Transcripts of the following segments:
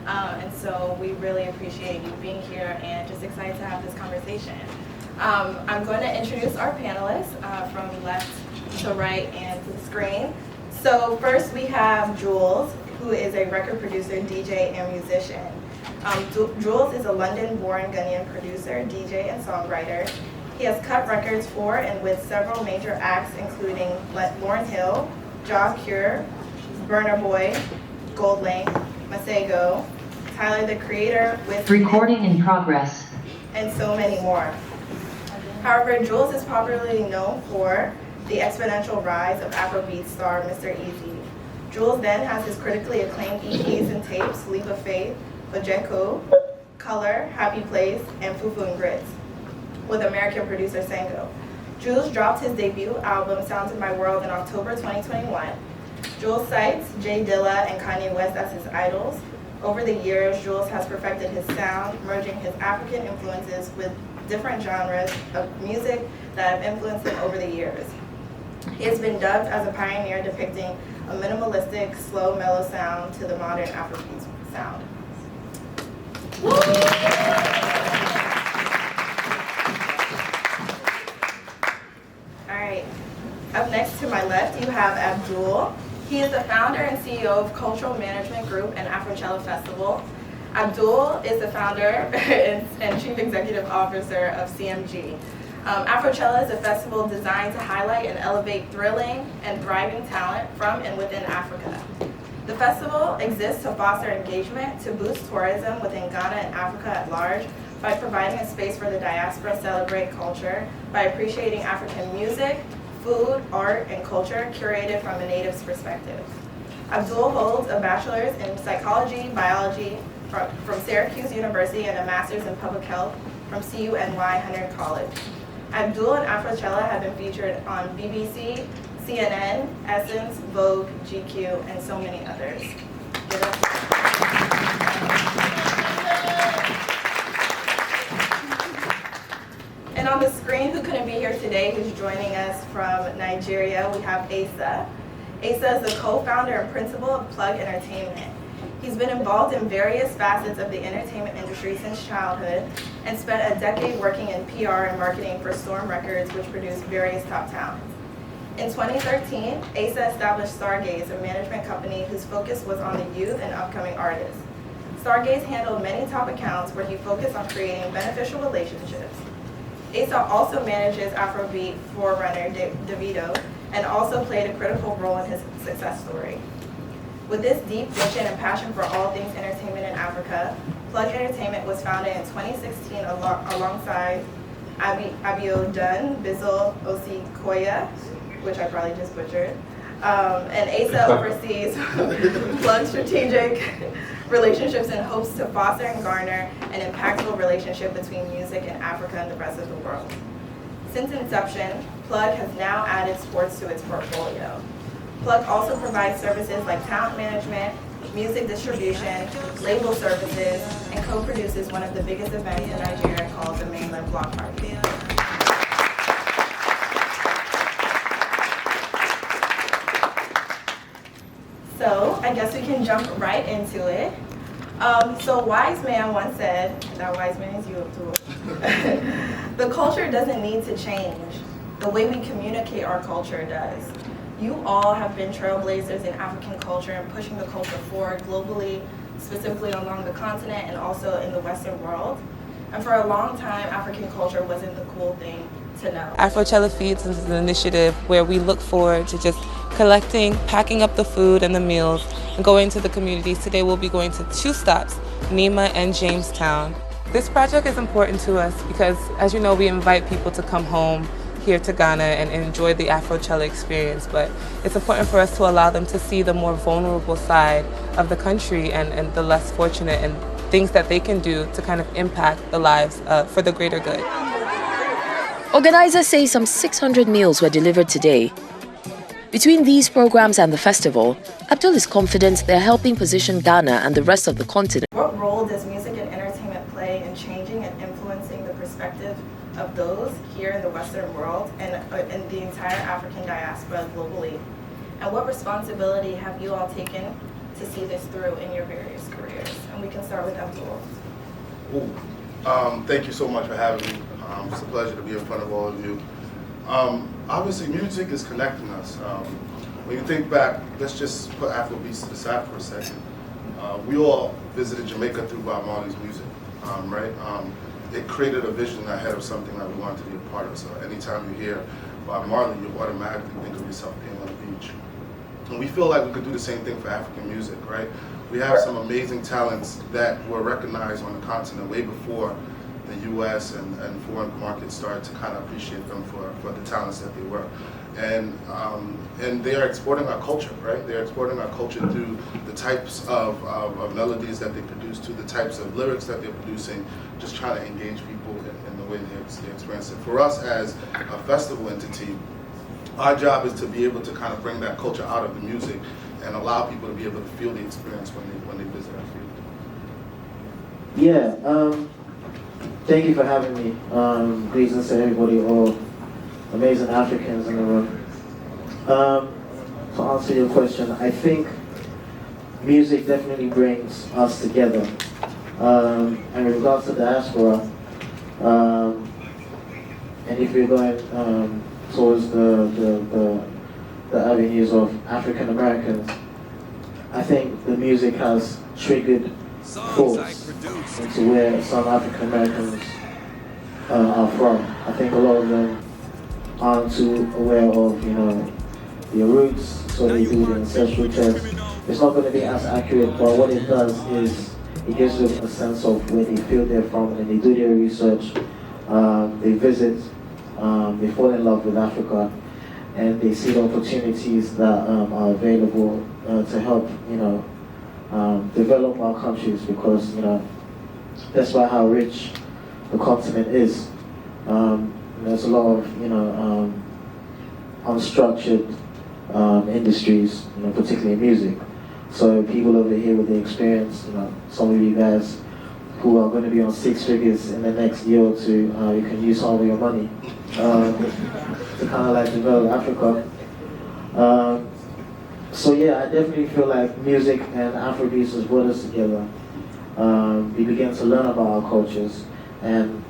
And so we really appreciate you being here and just excited to have this conversation. I'm going to introduce our panelists from left to right and to the screen. So first we have Jules, who is a record producer, DJ, and musician. Jules is a London-born Ghanaian producer, DJ, and songwriter. He has cut records for and with several major acts, including Lauryn Hill, Jaw Cure, Burna Boy, Goldlink, Masego, Tyler the Creator with Recording in progress, and so many more. However, Jules is popularly known for the exponential rise of Afrobeat star Mr. Easy. Jules then has his critically acclaimed EPs and tapes, Leap of Faith, Ojeko, Color, Happy Place, and Fufu and Grits, with American producer Sango. Jules dropped his debut album, Sounds in My World, in October 2021. Jules cites Jay Dilla and Kanye West as his idols. Over the years, Jules has perfected his sound, merging his African influences with different genres of music that have influenced him over the years. He has been dubbed as a pioneer depicting a minimalistic, slow, mellow sound to the modern Afrobeat sound. All right, up next to my left, you have Abdul. He is the founder and CEO of Cultural Management Group and Afrocello Festival. Abdul is the founder and chief executive officer of CMG. Afrocello is a festival designed to highlight and elevate thrilling and thriving talent from and within Africa. The festival exists to foster engagement, to boost tourism within Ghana and Africa at large, by providing a space for the diaspora to celebrate culture, by appreciating African music, food, art, and culture curated from a native's perspective. Abdul holds a bachelor's in psychology, biology from Syracuse University and a master's in public health from CUNY Hunter College. Abdul and Afrocello have been featured on BBC, CNN, Essence, Vogue, GQ, and so many others. And on the screen, who couldn't be here today, who's joining us from Nigeria, we have Asa. Asa is the co-founder and principal of Plug Entertainment. He's been involved in various facets of the entertainment industry since childhood and spent a decade working in PR and marketing for Storm Records, which produced various top talents. In 2013, Asa established Stargaze, a management company whose focus was on the youth and upcoming artists. Stargaze handled many top accounts where he focused on creating beneficial relationships. Asa also manages Afrobeat forerunner Davido and also played a critical role in his success story. With this deep vision and passion for all things entertainment in Africa, Plug Entertainment was founded in 2016 alongside Abiodun Bizzle Osikoya, which I probably just butchered. And Asa oversees Plug's strategic relationships in hopes to foster and garner an impactful relationship between music and Africa and the rest of the world. Since inception, Plug has now added sports to its portfolio. Plug also provides services like talent management, music distribution, label services, and co-produces one of the biggest events in Nigeria called the Mainland Block Party. So I guess we can jump right into it. So a wise man once said, that wise man is you, Abdul, the culture doesn't need to change. The way we communicate our culture does. You all have been trailblazers in African culture and pushing the culture forward globally, specifically along the continent and also in the Western world. And for a long time, African culture wasn't the cool thing to know. Afrocello Feeds is an initiative where we look forward to just collecting, packing up the food and the meals, and going to the communities. Today we'll be going to 2 stops, Nima and Jamestown. This project is important to us because, as you know, we invite people to come home here to Ghana and enjoy the Afrocello experience, but it's important for us to allow them to see the more vulnerable side of the country and the less fortunate and things that they can do to kind of impact the lives for the greater good. Organizers say some 600 meals were delivered today. Between these programs and the festival, Abdul is confident they're helping position Ghana and the rest of the continent. What role does music and entertainment play in changing and influencing the perspective of those here in the Western world and in the entire African diaspora globally? And what responsibility have you all taken to see this through in your various careers? And we can start with Abdul. Thank you so much for having me. It's a pleasure to be in front of all of you. Obviously, music is connecting us. When you think back, let's just put Afrobeats to the side for a second. We all visited Jamaica through Bob Marley's music, right? It created a vision ahead of something that we wanted to be a part of. So anytime you hear Bob Marley, you automatically think of yourself being on the beach. And we feel like we could do the same thing for African music, right? We have some amazing talents that were recognized on the continent way before the U.S. and foreign markets started to kind of appreciate them for the talents that they were. And they are exporting our culture, right? They're exporting our culture through the types of melodies that they produce, to the types of lyrics that they're producing, just trying to engage people in the way they experience it. For us as a festival entity, our job is to be able to kind of bring that culture out of the music and allow people to be able to feel the experience when they visit our field. Yeah, thank you for having me. Greetings to everybody, all amazing Africans in the room. To answer your question, I think music definitely brings us together. And in regards to diaspora, and if you're going towards the avenues of African Americans, I think the music has triggered thoughts into where some African Americans are from. I think a lot of them aren't too aware of, their roots, so they do the ancestral test. It's not going to be as accurate, but what it does is it gives them a sense of where they feel they're from, and they do their research, they visit, they fall in love with Africa, and they see the opportunities that are available to help, develop our countries, because, that's why how rich the continent is. There's a lot of, unstructured industries, particularly in music. So people over here with the experience, some of you guys who are going to be on 6 figures in the next year or two, you can use some of your money to kind of like develop Africa. So yeah, I definitely feel like music and Afrobeats has brought us together. We began to learn about our cultures, and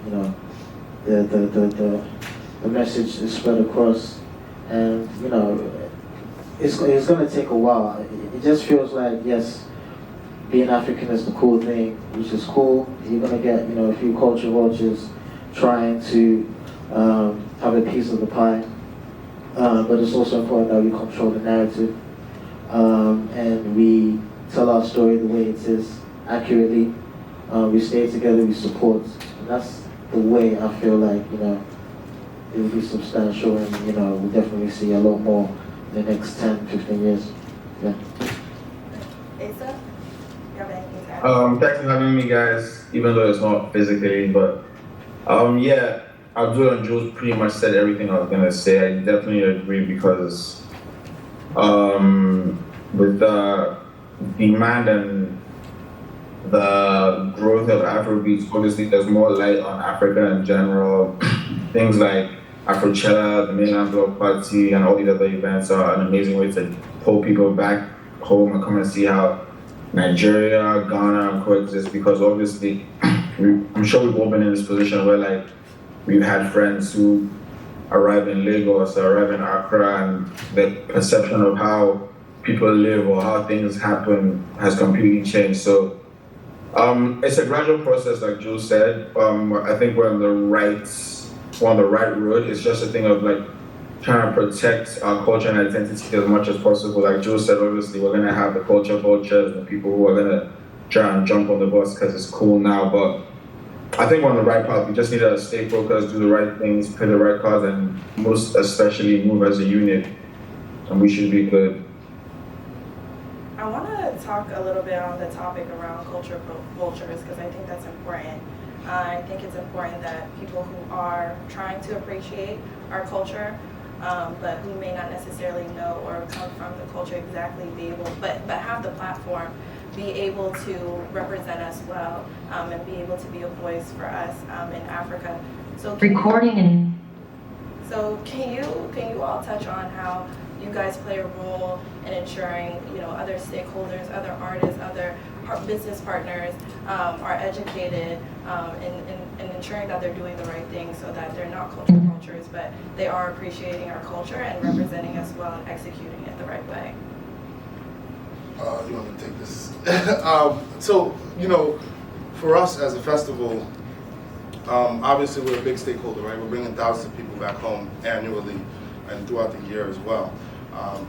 the message is spread across, and it's going to take a while. It just feels like, yes, being African is the cool thing, which is cool. You're going to get a few culture vultures trying to have a piece of the pie, but it's also important that we control the narrative, and we tell our story the way it is, accurately. We stay together, we support, and that's the way I feel like it will be substantial, and we'll definitely see a lot more in the next 10, 15 years. Yeah. Asa, you have anything to add? Thanks for having me, guys, even though it's not physically, but yeah, Abdul and Jules pretty much said everything I was gonna say. I definitely agree, because with the demand and the growth of Afrobeats, obviously there's more light on Africa in general. Things like Afrochella, the Mainland Block Party, and all these other events are an amazing way to pull people back home and come and see how Nigeria, Ghana coexist, because obviously I'm sure we've all been in this position where we've had friends who arrive in Lagos or arrive in Accra, and the perception of how people live or how things happen has completely changed. So it's a gradual process, like Jules said. I think we're on the right road. It's just a thing of trying to protect our culture and identity as much as possible. Like Jules said, obviously we're gonna have the culture vultures, the people who are gonna try and jump on the bus because it's cool now. But I think we're on the right path. We just need to stay focused, do the right things, play the right cards, and most especially move as a unit. And we should be good. I want to talk a little bit on the topic around culture vultures, because I think that's important. I think it's important that people who are trying to appreciate our culture, but who may not necessarily know or come from the culture exactly, be able, but have the platform, be able to represent us well, and be able to be a voice for us in Africa. So can you all touch on how you guys play a role in ensuring other stakeholders, other artists, other business partners are educated in ensuring that they're doing the right thing so that they're not cultural vultures, but they are appreciating our culture and representing us well and executing it the right way. You want me to take this? So, for us as a festival, obviously we're a big stakeholder, right? We're bringing thousands of people back home annually and throughout the year as well.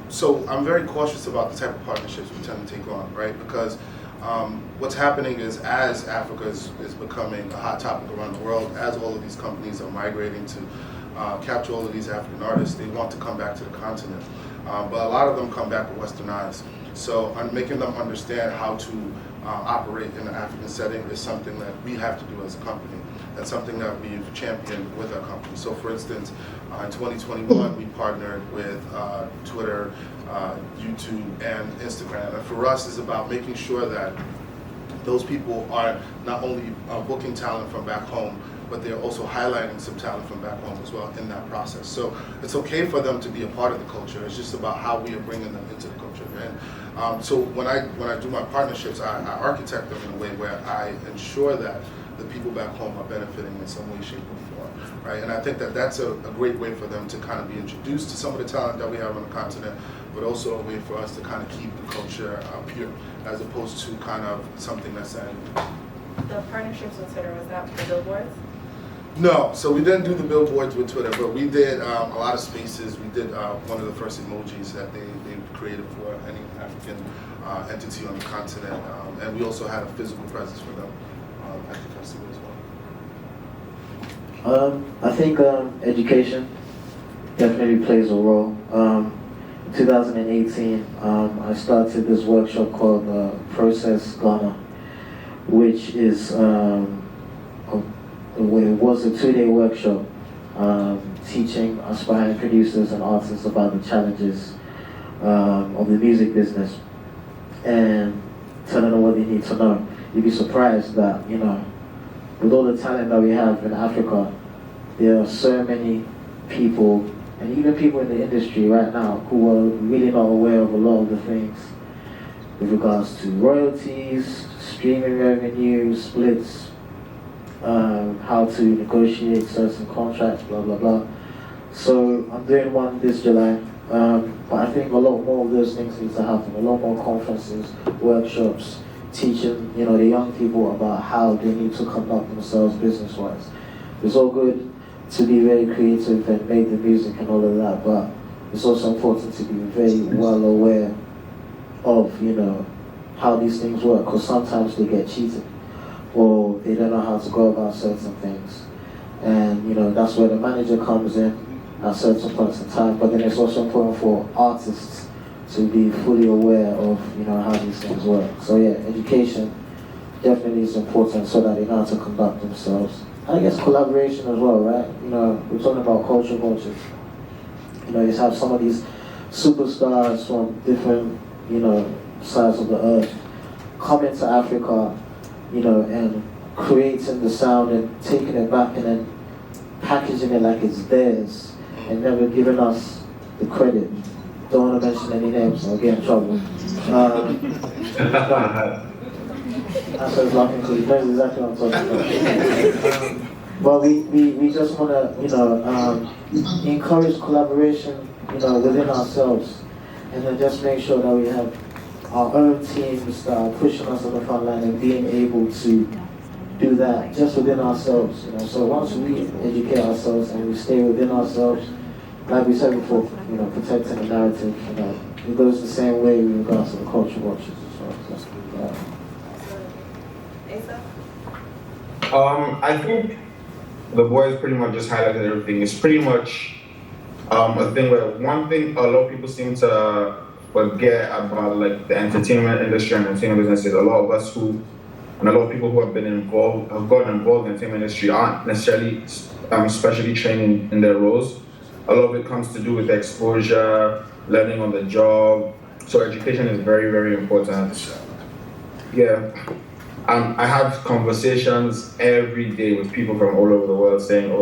So I'm very cautious about the type of partnerships we tend to take on, right? Because what's happening is as Africa is becoming a hot topic around the world, as all of these companies are migrating to capture all of these African artists, they want to come back to the continent. But a lot of them come back with Western eyes. So making them understand how to operate in an African setting is something that we have to do as a company. That's something that we've championed with our company. So for instance, in 2021, we partnered with Twitter, YouTube, and Instagram. And for us, it's about making sure that those people are not only booking talent from back home, but they're also highlighting some talent from back home as well in that process. So it's okay for them to be a part of the culture. It's just about how we are bringing them into the culture. And so when I do my partnerships, I architect them in a way where I ensure that the people back home are benefiting in some way, shape, or form, right? And I think that that's a great way for them to kind of be introduced to some of the talent that we have on the continent, but also a way for us to kind of keep the culture pure, as opposed to kind of something that's The partnerships with Twitter, was that for billboards? No, so we didn't do the billboards with Twitter, but we did a lot of spaces. We did one of the first emojis that they created for any African entity on the continent, and we also had a physical presence for them at the festival as well. I think education definitely plays a role. In 2018, I started this workshop called Process Ghana, which is it was a 2-day workshop teaching aspiring producers and artists about the challenges of the music business and telling them what they need to know. You'd be surprised that, with all the talent that we have in Africa, there are so many people, and even people in the industry right now, who are really not aware of a lot of the things with regards to royalties, streaming revenue, splits, how to negotiate certain contracts, blah, blah, blah. So I'm doing one this July, but I think a lot more of those things need to happen, a lot more conferences, workshops, teaching the young people about how they need to conduct themselves business-wise. It's all good to be very creative and make the music and all of that, but it's also important to be very well aware of, how these things work, because sometimes they get cheated, or they don't know how to go about certain things. And, that's where the manager comes in at certain points in time, but then it's also important for artists to be fully aware of, how these things work. So yeah, education definitely is important so that they know how to conduct themselves. And I guess collaboration as well, right? We're talking about cultural vultures. You have some of these superstars from different, sides of the earth coming to Africa, and creating the sound and taking it back and then packaging it like it's theirs and never giving us the credit. Don't want to mention any names, I'll get in trouble. That's what I was laughing because he knows exactly what I'm talking about. But we just want to, encourage collaboration, within ourselves, and then just make sure that we have our own teams that are pushing us on the front line and being able to do that just within ourselves. So once we educate ourselves and we stay within ourselves, like we said before, protecting the narrative, it goes the same way with regards to the culture watches as well. Asa? I think the boys pretty much just highlighted everything. It's pretty much a thing where one thing a lot of people seem to forget about, like the entertainment industry and entertainment business, is a lot of us and a lot of people who have gotten involved in the entertainment industry aren't necessarily specially trained in their roles. A lot of it comes to do with exposure, learning on the job. So education is very, very important. Yeah. I have conversations every day with people from all over the world saying,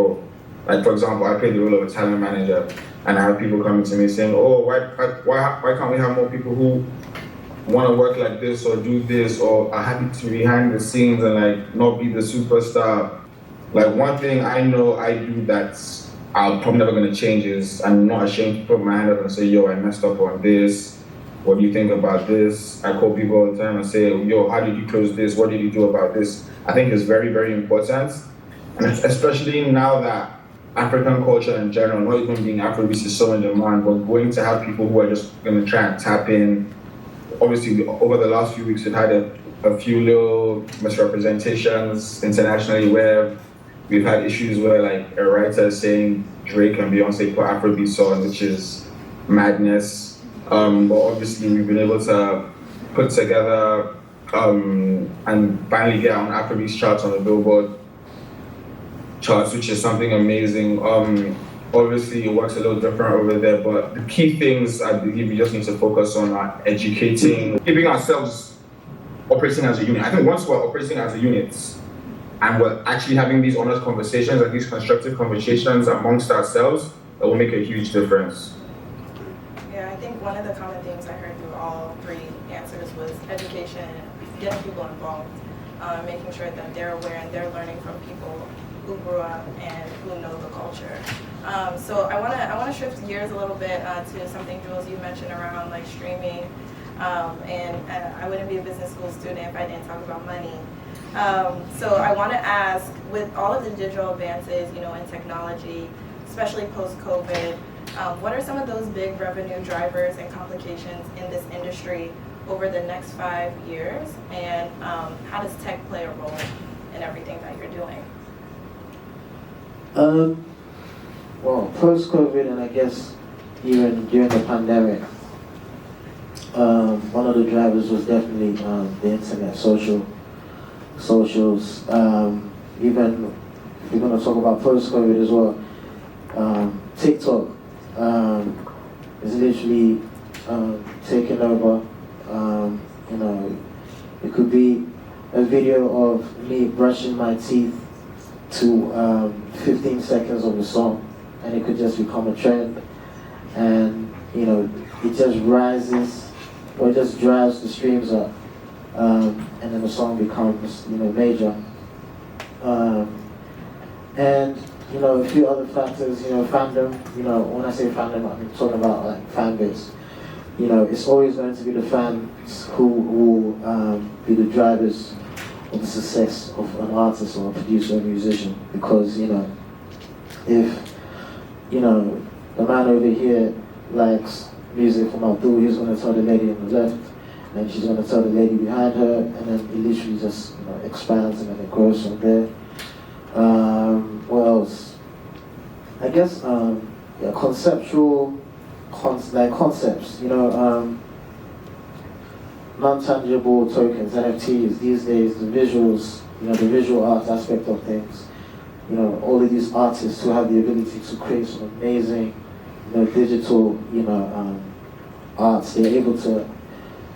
like for example, I play the role of a talent manager, and I have people coming to me saying, why can't we have more people who want to work like this or do this, or are happy to be behind the scenes and like not be the superstar. Like one thing I know I do that's I'm probably never gonna change is I'm not ashamed to put my hand up and say, yo, I messed up on this. What do you think about this? I call people all the time and say, yo, how did you close this? What did you do about this? I think it's very, very important. And especially now that African culture in general, not even being Afrobeats is so in demand, but going to have people who are just gonna try and tap in. Obviously, over the last few weeks, we've had a few little misrepresentations internationally where we've had issues where like a writer is saying Drake and Beyonce put Afrobeat song, which is madness. But obviously we've been able to put together and finally get on Afrobeat charts on the Billboard charts, which is something amazing. Obviously it works a little different over there, but the key things I believe we just need to focus on are educating, keeping ourselves operating as a unit. I think once we're operating as a unit and we're actually having these honest conversations and these constructive conversations amongst ourselves, it will make a huge difference. Yeah, I think one of the common themes I heard through all three answers was education, getting people involved, making sure that they're aware and they're learning from people who grew up and who know the culture. So I wanna shift gears a little bit to something, Jules, you mentioned around like streaming, and I wouldn't be a business school student if I didn't talk about money. So I want to ask, with all of the digital advances, you know, in technology, especially post-COVID, what are some of those big revenue drivers and complications in this industry over the next 5 years? And how does tech play a role in everything that you're doing? Well, post-COVID, and I guess even during the pandemic, one of the drivers was definitely the internet, socials. Even if we're going to talk about post-COVID as well, TikTok is literally taking over. You know, it could be a video of me brushing my teeth to 15 seconds of a song, and it could just become a trend. And you know, it just rises, or it just drives the streams up, and then the song becomes, you know, major. And you know, a few other factors, you know, fandom. You know, when I say fandom, I'm talking about like fan base. You know, it's always going to be the fans who will be the drivers of the success of an artist or a producer or a musician. Because, you know, if, you know, the man over here likes music from Abdul, he's going to tell the lady on the left, and she's going to tell the lady behind her, and then it literally just, you know, expands and then it grows from there. What else? I guess, yeah, conceptual, concepts, you know, non-tangible tokens, NFTs, these days, the visuals, you know, the visual art aspect of things, you know, all of these artists who have the ability to create some amazing, you know, digital, you know, arts, they're able to,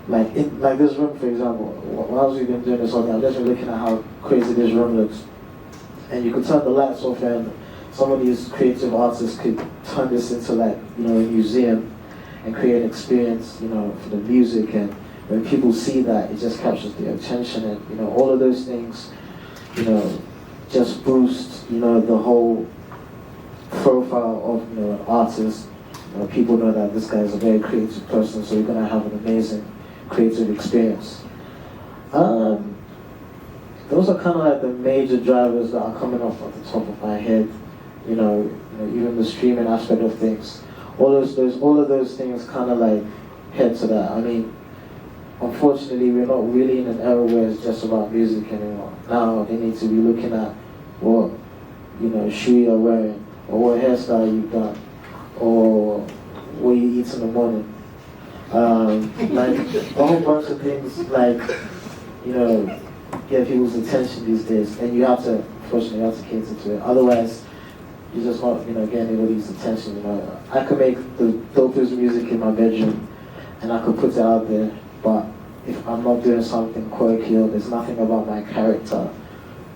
like this room, for example, while we've been doing this all day, I've just been looking at how crazy this room looks, and you could turn the lights off and some of these creative artists could turn this into like, you know, a museum and create an experience, you know, for the music, and when people see that, it just captures their attention, and, you know, all of those things, you know, just boost, you know, the whole profile of, you know, an artist. You know, people know that this guy is a very creative person, so you're gonna have an amazing creative experience. Those are kind of like the major drivers that are coming off at the top of my head. You know, even the streaming aspect of things. All of those things kind of like head to that. I mean, unfortunately, we're not really in an era where it's just about music anymore. Now they need to be looking at what, you know, shoe you're wearing, or what hairstyle you've done, or what you eat in the morning. Like a whole bunch of things, like, you know, get people's attention these days, and you have to, unfortunately, you have to cater to it. Otherwise, you're just not, you know, getting anybody's attention. You know, I could make the dopest music in my bedroom, and I could put it out there, but if I'm not doing something quirky or there's nothing about my character,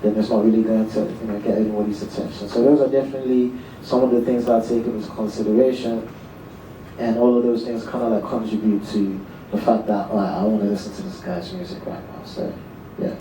then it's not really going to, you know, get anybody's attention. So those are definitely some of the that I take into consideration, and all of those things kind of like contribute to the fact that like I want to listen to this guy's music right now. So yeah.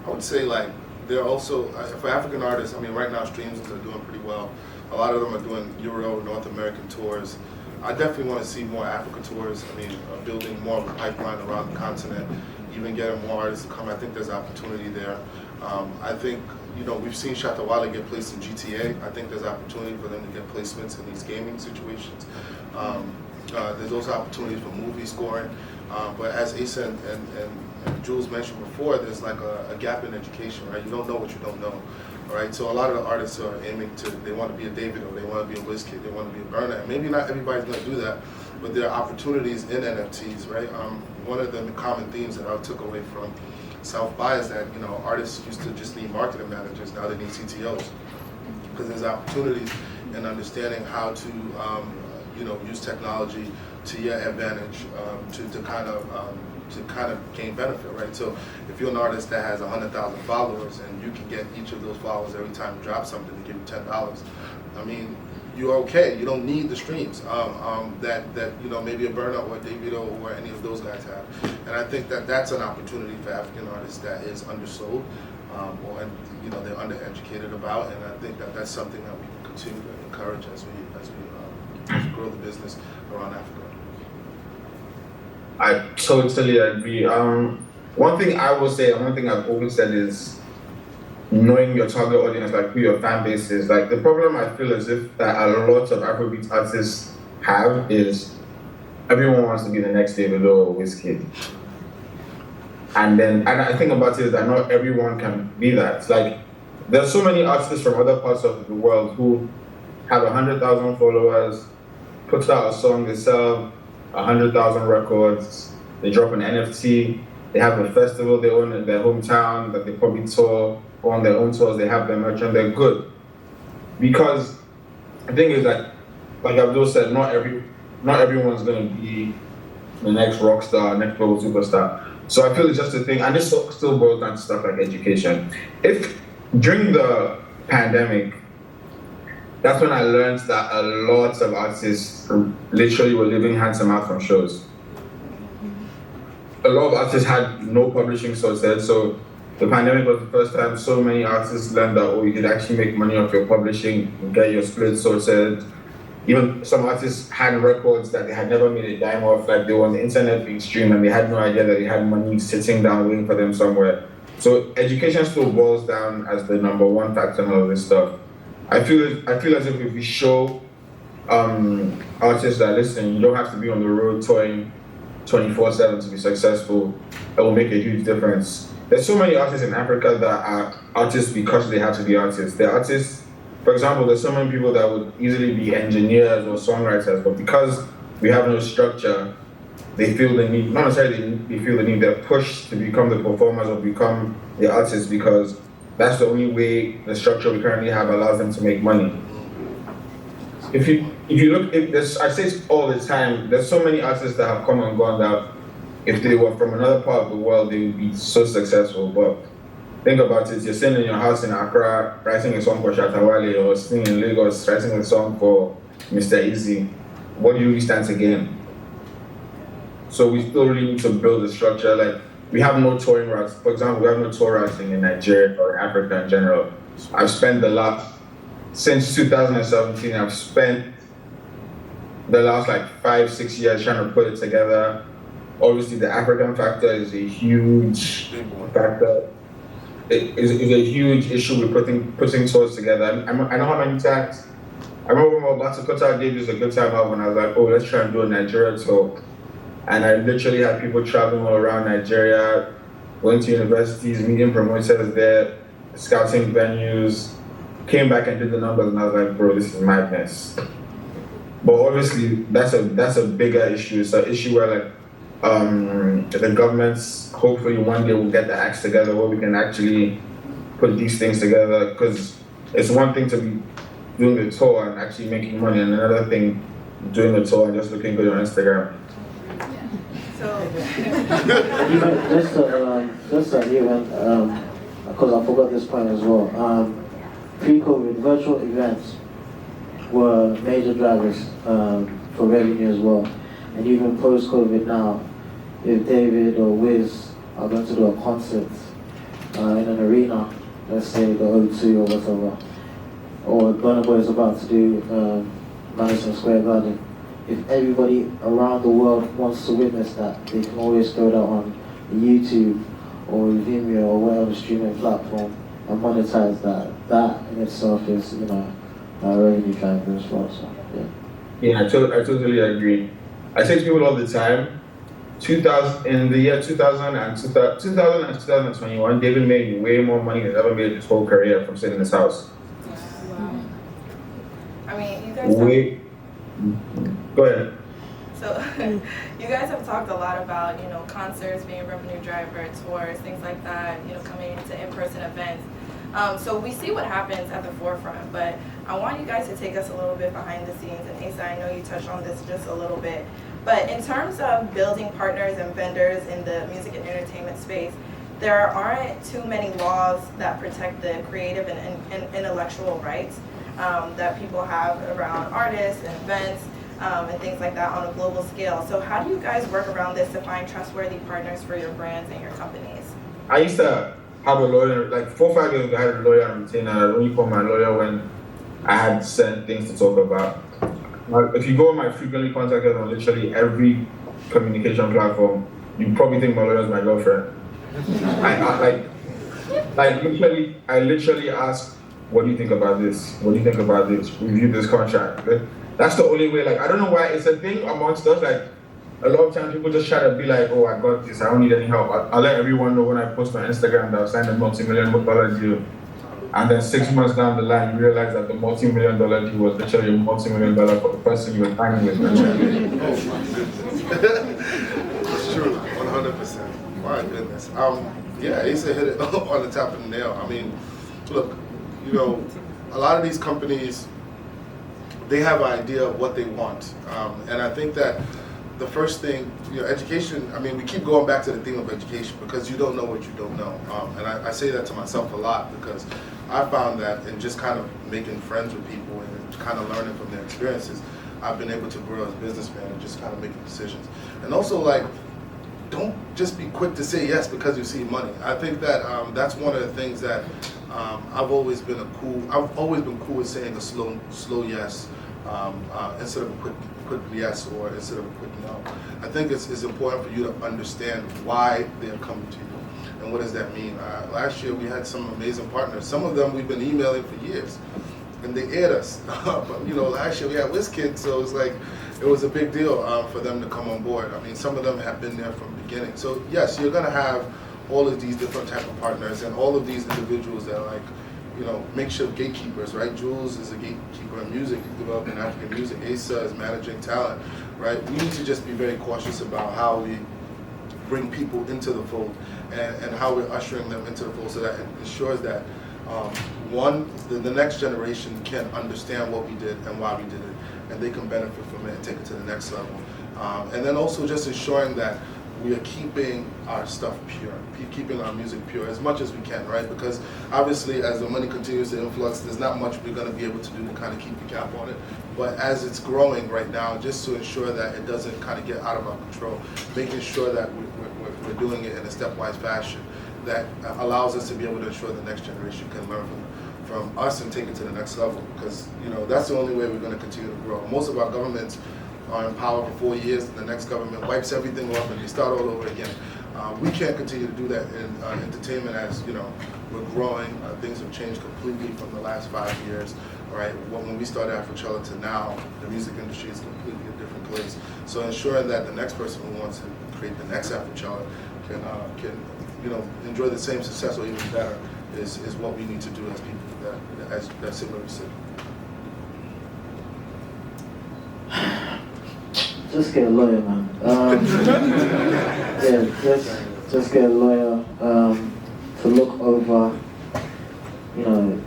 I would say like they're also for African artists. I mean, right now streams are doing pretty well. A lot of them are doing Euro, North American tours. I definitely want to see more Africa tours. I mean, building more of a pipeline around the continent, even getting more artists to come. I think there's opportunity there. I think, you know, we've seen Shatta Wale get placed in GTA. I think there's opportunity for them to get placements in these gaming situations. There's also opportunities for movie scoring. But as Asa and Jules mentioned before, there's like a gap in education, right? You don't know what you don't know. Right, so a lot of the artists are aiming to, they want to be a David or they want to be a Wizkid, they want to be a Burna. And maybe not everybody's going to do that, but there are opportunities in NFTs, right? One of the common themes that I took away from South by is that, you know, artists used to just need marketing managers, now they need CTOs. Because there's opportunities in understanding how to, you know, use technology to your advantage to kind of gain benefit, right? So if you're an artist that has 100,000 followers and you can get each of those followers every time you drop something to give you $10, I mean, you're okay. You don't need the streams that you know, maybe a Burna or a Davido or any of those guys have. And I think that that's an opportunity for African artists that is undersold or, you know, they're undereducated about. And I think that that's something that we can continue to encourage as we grow the business around Africa. I totally agree. One thing I will say, and one thing I've always said is knowing your target audience, like who your fan base is. Like the problem I feel as if that a lot of Afrobeat artists have is everyone wants to be the next Davido or Wizkid. And I think about it is that not everyone can be that. Like there's so many artists from other parts of the world who have 100,000 followers, put out a song, they sell 100,000 records, they drop an NFT, they have a festival they own in their hometown that they probably tour, go on their own tours, they have their merch and they're good. Because the thing is that, like Abdul said, not everyone's gonna be the next rock star, next global superstar. So I feel it's just a thing, and this still boils down to stuff like education. If during the pandemic, that's when I learned that a lot of artists literally were living hand to mouth from shows. A lot of artists had no publishing sources, so the pandemic was the first time so many artists learned that, oh, you could actually make money off your publishing, get your split sorted. Even some artists had records that they had never made a dime off, like they were on the internet being streamed and they had no idea that they had money sitting down waiting for them somewhere. So education still boils down as the number one factor in all of this stuff. I feel as if we show artists that listen, you don't have to be on the road touring 24/7 to be successful. It will make a huge difference. There's so many artists in Africa that are artists because they have to be artists. They're artists, for example, there's so many people that would easily be engineers or songwriters, but because we have no structure, they feel the need, not necessarily they feel the need, they're pushed to become the performers or become the artists because that's the only way the structure we currently have allows them to make money. If you look at this, I say it all the time, there's so many artists that have come and gone that if they were from another part of the world, they would be so successful. But think about it, you're sitting in your house in Accra, writing a song for Shatta Wale, or sitting in Lagos, writing a song for Mr. Easy. What do you stand to gain? So we still really need to build a structure. Like, we have no touring routes. For example, we have no tour routes in Nigeria or Africa in general. I've spent since 2017, I've spent the last like 5-6 years trying to put it together. Obviously, the African factor is a huge factor. It is a huge issue with putting tours together. I know how many times. I remember when Batu Kota gave us a good time out when I was like, oh, let's try and do a Nigeria tour. And I literally had people traveling all around Nigeria, going to universities, meeting promoters there, scouting venues, came back and did the numbers, and I was like, bro, this is madness. But obviously, that's a bigger issue. It's an issue where like the governments hopefully one day will get the acts together where we can actually put these things together, because it's one thing to be doing the tour and actually making money, and another thing doing the tour and just looking good on Instagram. Just an event, because I forgot this point as well. Pre-COVID, virtual events were major drivers for revenue as well. And even post-COVID now, if David or Wiz are going to do a concert in an arena, let's say the O2 or whatever, or Burna Boy is about to do Madison Square Garden, if everybody around the world wants to witness that, they can always throw that on YouTube or Vimeo or whatever streaming platform and monetize that. That in itself is, you know, a revenue driver as well. So yeah. Yeah, I totally agree. I say to people all the time, in the year 2000 and 2021, David made way more money than he's ever made his whole career from sitting in his house. Wow. I mean, you guys Go ahead. So you guys have talked a lot about, you know, concerts being a revenue driver, tours, things like that, you know, coming into in-person events. So we see what happens at the forefront, but I want you guys to take us a little bit behind the scenes. And Asa, I know you touched on this just a little bit, but in terms of building partners and vendors in the music and entertainment space, there aren't too many laws that protect the creative and intellectual rights that people have around artists and events and things like that on a global scale. So how do you guys work around this to find trustworthy partners for your brands and your companies? I used to have a lawyer, like 4 or 5 years ago, I had a lawyer on retainer. I only called my lawyer when I had certain things to talk about. If you go on my frequently contacted on literally every communication platform, you probably think my lawyer is my girlfriend. I literally ask, what do you think about this? What do you think about this? Review this contract. That's the only way. Like, I don't know why it's a thing amongst us. Like, a lot of times people just try to be like, oh, I got this, I don't need any help. I'll let everyone know when I post on Instagram that I've signed a multi-million-dollar deal. And then 6 months down the line, you realize that the multi-million-dollar deal was literally a multi-million-dollar for the person you were hanging with. It's true, 100%. My goodness. Yeah, Asa hit it on the top of the nail. I mean, look, you know, a lot of these companies, they have an idea of what they want. And I think that the first thing, you know, education, I mean, we keep going back to the theme of education because you don't know what you don't know. And I say that to myself a lot because I found that in just kind of making friends with people and kind of learning from their experiences, I've been able to grow as a businessman and just kind of making decisions. And also, like, don't just be quick to say yes because you see money. I think that that's one of the things that I've always been cool with saying a slow yes instead of a quick yes or instead of a quick no. I think it's important for you to understand why they're coming to you and what does that mean. Last year we had some amazing partners. Some of them we've been emailing for years and they aired us. But you know, last year we had WizKid, so it's like it was a big deal for them to come on board. I mean, some of them have been there from the beginning. So yes, you're gonna have all of these different type of partners and all of these individuals that are like, you know, makeshift gatekeepers, right? Jules is a gatekeeper in music, developing African music. Asa is managing talent, right? We need to just be very cautious about how we bring people into the fold and how we're ushering them into the fold so that it ensures that the next generation can understand what we did and why we did it, and they can benefit from it and take it to the next level. And then also just ensuring that we are keeping our stuff pure, keeping our music pure as much as we can, right? Because obviously as the money continues to influx, there's not much we're gonna be able to do to kind of keep the cap on it. But as it's growing right now, just to ensure that it doesn't kind of get out of our control, making sure that we're doing it in a stepwise fashion that allows us to be able to ensure the next generation can learn from us and take it to the next level. Because, you know, that's the only way we're gonna continue to grow. Most of our governments are in power for 4 years, and the next government wipes everything off and they start all over again. We can't continue to do that in entertainment as, you know, we're growing. Things have changed completely from the last 5 years, right? When we started Afrochella to now, the music industry is completely a different place. So ensuring that the next person who wants to create the next Afrochella can you know, enjoy the same success or even better is what we need to do as people that similar to. Just get a lawyer, man. Yeah, just get a lawyer to look over. You know,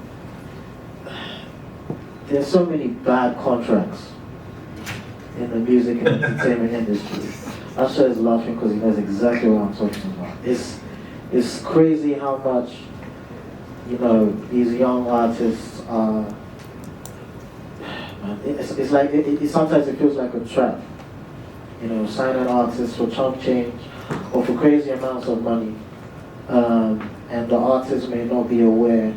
there's so many bad contracts in the music and entertainment industry. Asha is laughing because he knows exactly what I'm talking about. It's crazy how much, you know, these young artists are. Man, it's like sometimes it feels like a trap. signing artists for chump change or for crazy amounts of money. And the artist may not be aware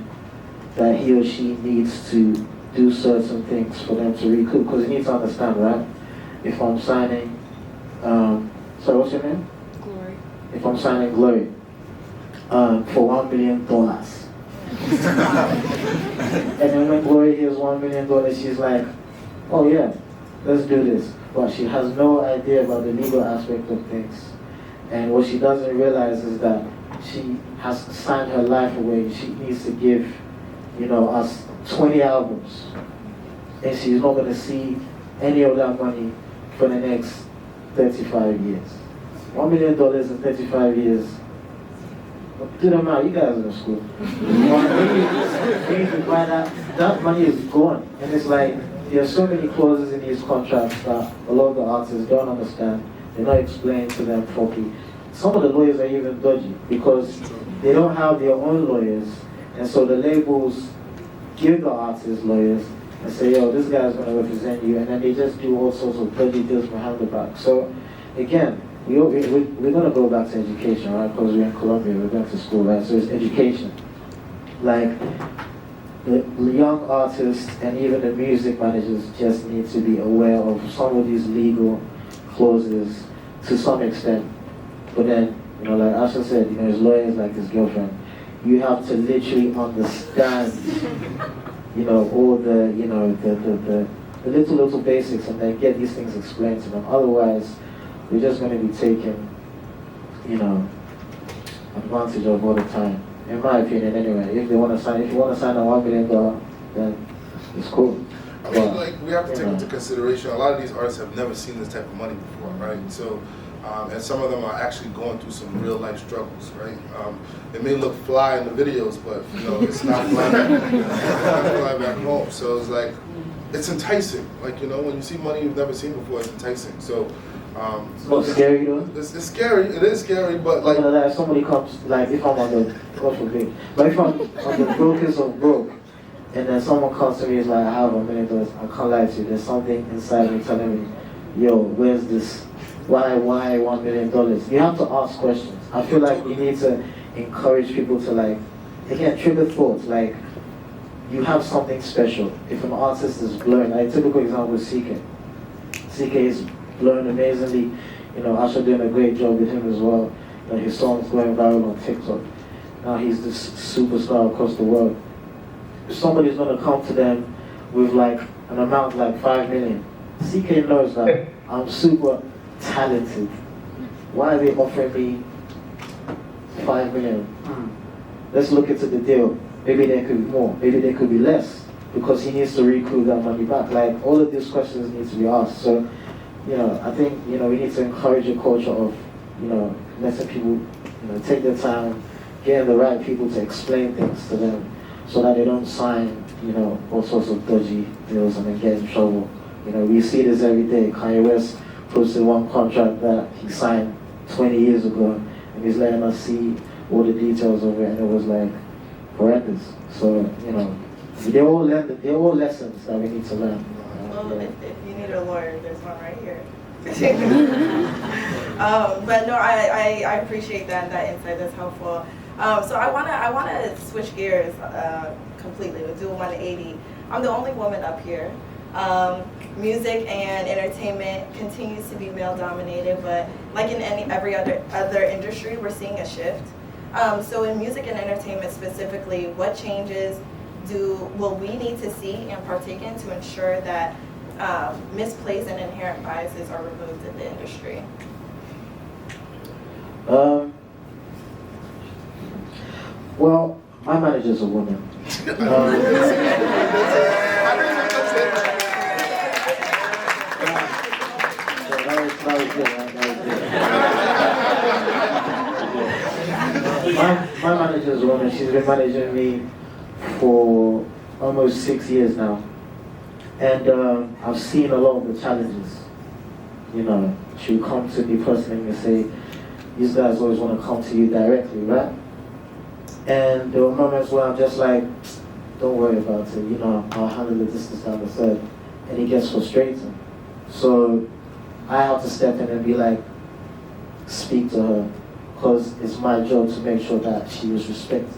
that he or she needs to do certain things for them to recoup. Because you need to understand, right? If I'm signing, sorry, what's your name? Glory. If I'm signing Glory for $1 million. And then when Glory hears $1 million, she's like, oh yeah, let's do this. But she has no idea about the legal aspect of things. And what she doesn't realize is that she has signed her life away. She needs to give, us 20 albums. And she's not going to see any of that money for the next 35 years. $1 million in 35 years. Do the math, you guys are in school. You need to buy that money is gone. And it's like, there's so many clauses in these contracts that a lot of the artists don't understand. They're not explained to them properly. Some of the lawyers are even dodgy because they don't have their own lawyers. And so the labels give the artists lawyers and say, yo, this guy's going to represent you. And then they just do all sorts of dodgy deals behind the back. So again, we're going to go back to education, right? Because we're in Colombia, we're going to school, right? So it's education. Like, the young artists and even the music managers just need to be aware of some of these legal clauses to some extent. But then, like Asha said, his lawyer is like his girlfriend. You have to literally understand, all the, the little basics and then get these things explained to them. Otherwise, we're just going to be taken, advantage of all the time. In my opinion, anyway. If you want to sign a $1 million, then it's cool. I mean, we have to take into consideration, a lot of these artists have never seen this type of money before, right? So, and some of them are actually going through some real life struggles, right? It may look fly in the videos, but it's not fly back home. So it's like, it's enticing. Like, when you see money you've never seen before, it's enticing. So, it's not scary though. It's scary. It is scary, but like if somebody comes, like if I'm on the, God forbid, but if I'm on the brokest of broke, and then someone comes to me and is like, I have $1 million, I can't lie to you. There's something inside me telling me, yo, where's this? Why $1 million? You have to ask questions. I feel like you need to encourage people to again, trigger thoughts. Like, you have something special. If an artist is blowing, like a typical example is CK. CK is blowing amazingly. Asha doing a great job with him as well. His song's going viral on TikTok. Now he's this superstar across the world. If somebody's gonna come to them with an amount like 5 million, CK knows that I'm super talented. Why are they offering me 5 million? Let's look into the deal. Maybe there could be more. Maybe there could be less because he needs to recoup that money back. All of these questions need to be asked. So, I think, we need to encourage a culture of, letting people, take their time, getting the right people to explain things to them so that they don't sign, all sorts of dodgy deals and then get in trouble. We see this every day. Kanye West posted one contract that he signed 20 years ago and he's letting us see all the details of it and it was horrendous. So, they're all lessons that we need to learn. Well, if you need a lawyer, there's one right here. But no, I appreciate that insight. That's helpful. So I wanna switch gears completely. We'll do a 180. I'm the only woman up here. Music and entertainment continues to be male dominated, but like in every other industry, we're seeing a shift. So in music and entertainment specifically, what changes will we need to see and partake in to ensure that misplaced and inherent biases are removed in the industry? Well, my manager's a woman. My manager is a woman. She's been managing me for almost 6 years now. And I've seen a lot of the challenges. She'll come to me personally and say, these guys always want to come to you directly, right? And there were moments where I'm just like, don't worry about it, I'll handle it, this, that, and the third. And it gets frustrating. So I have to step in and be like, speak to her, because it's my job to make sure that she is respected.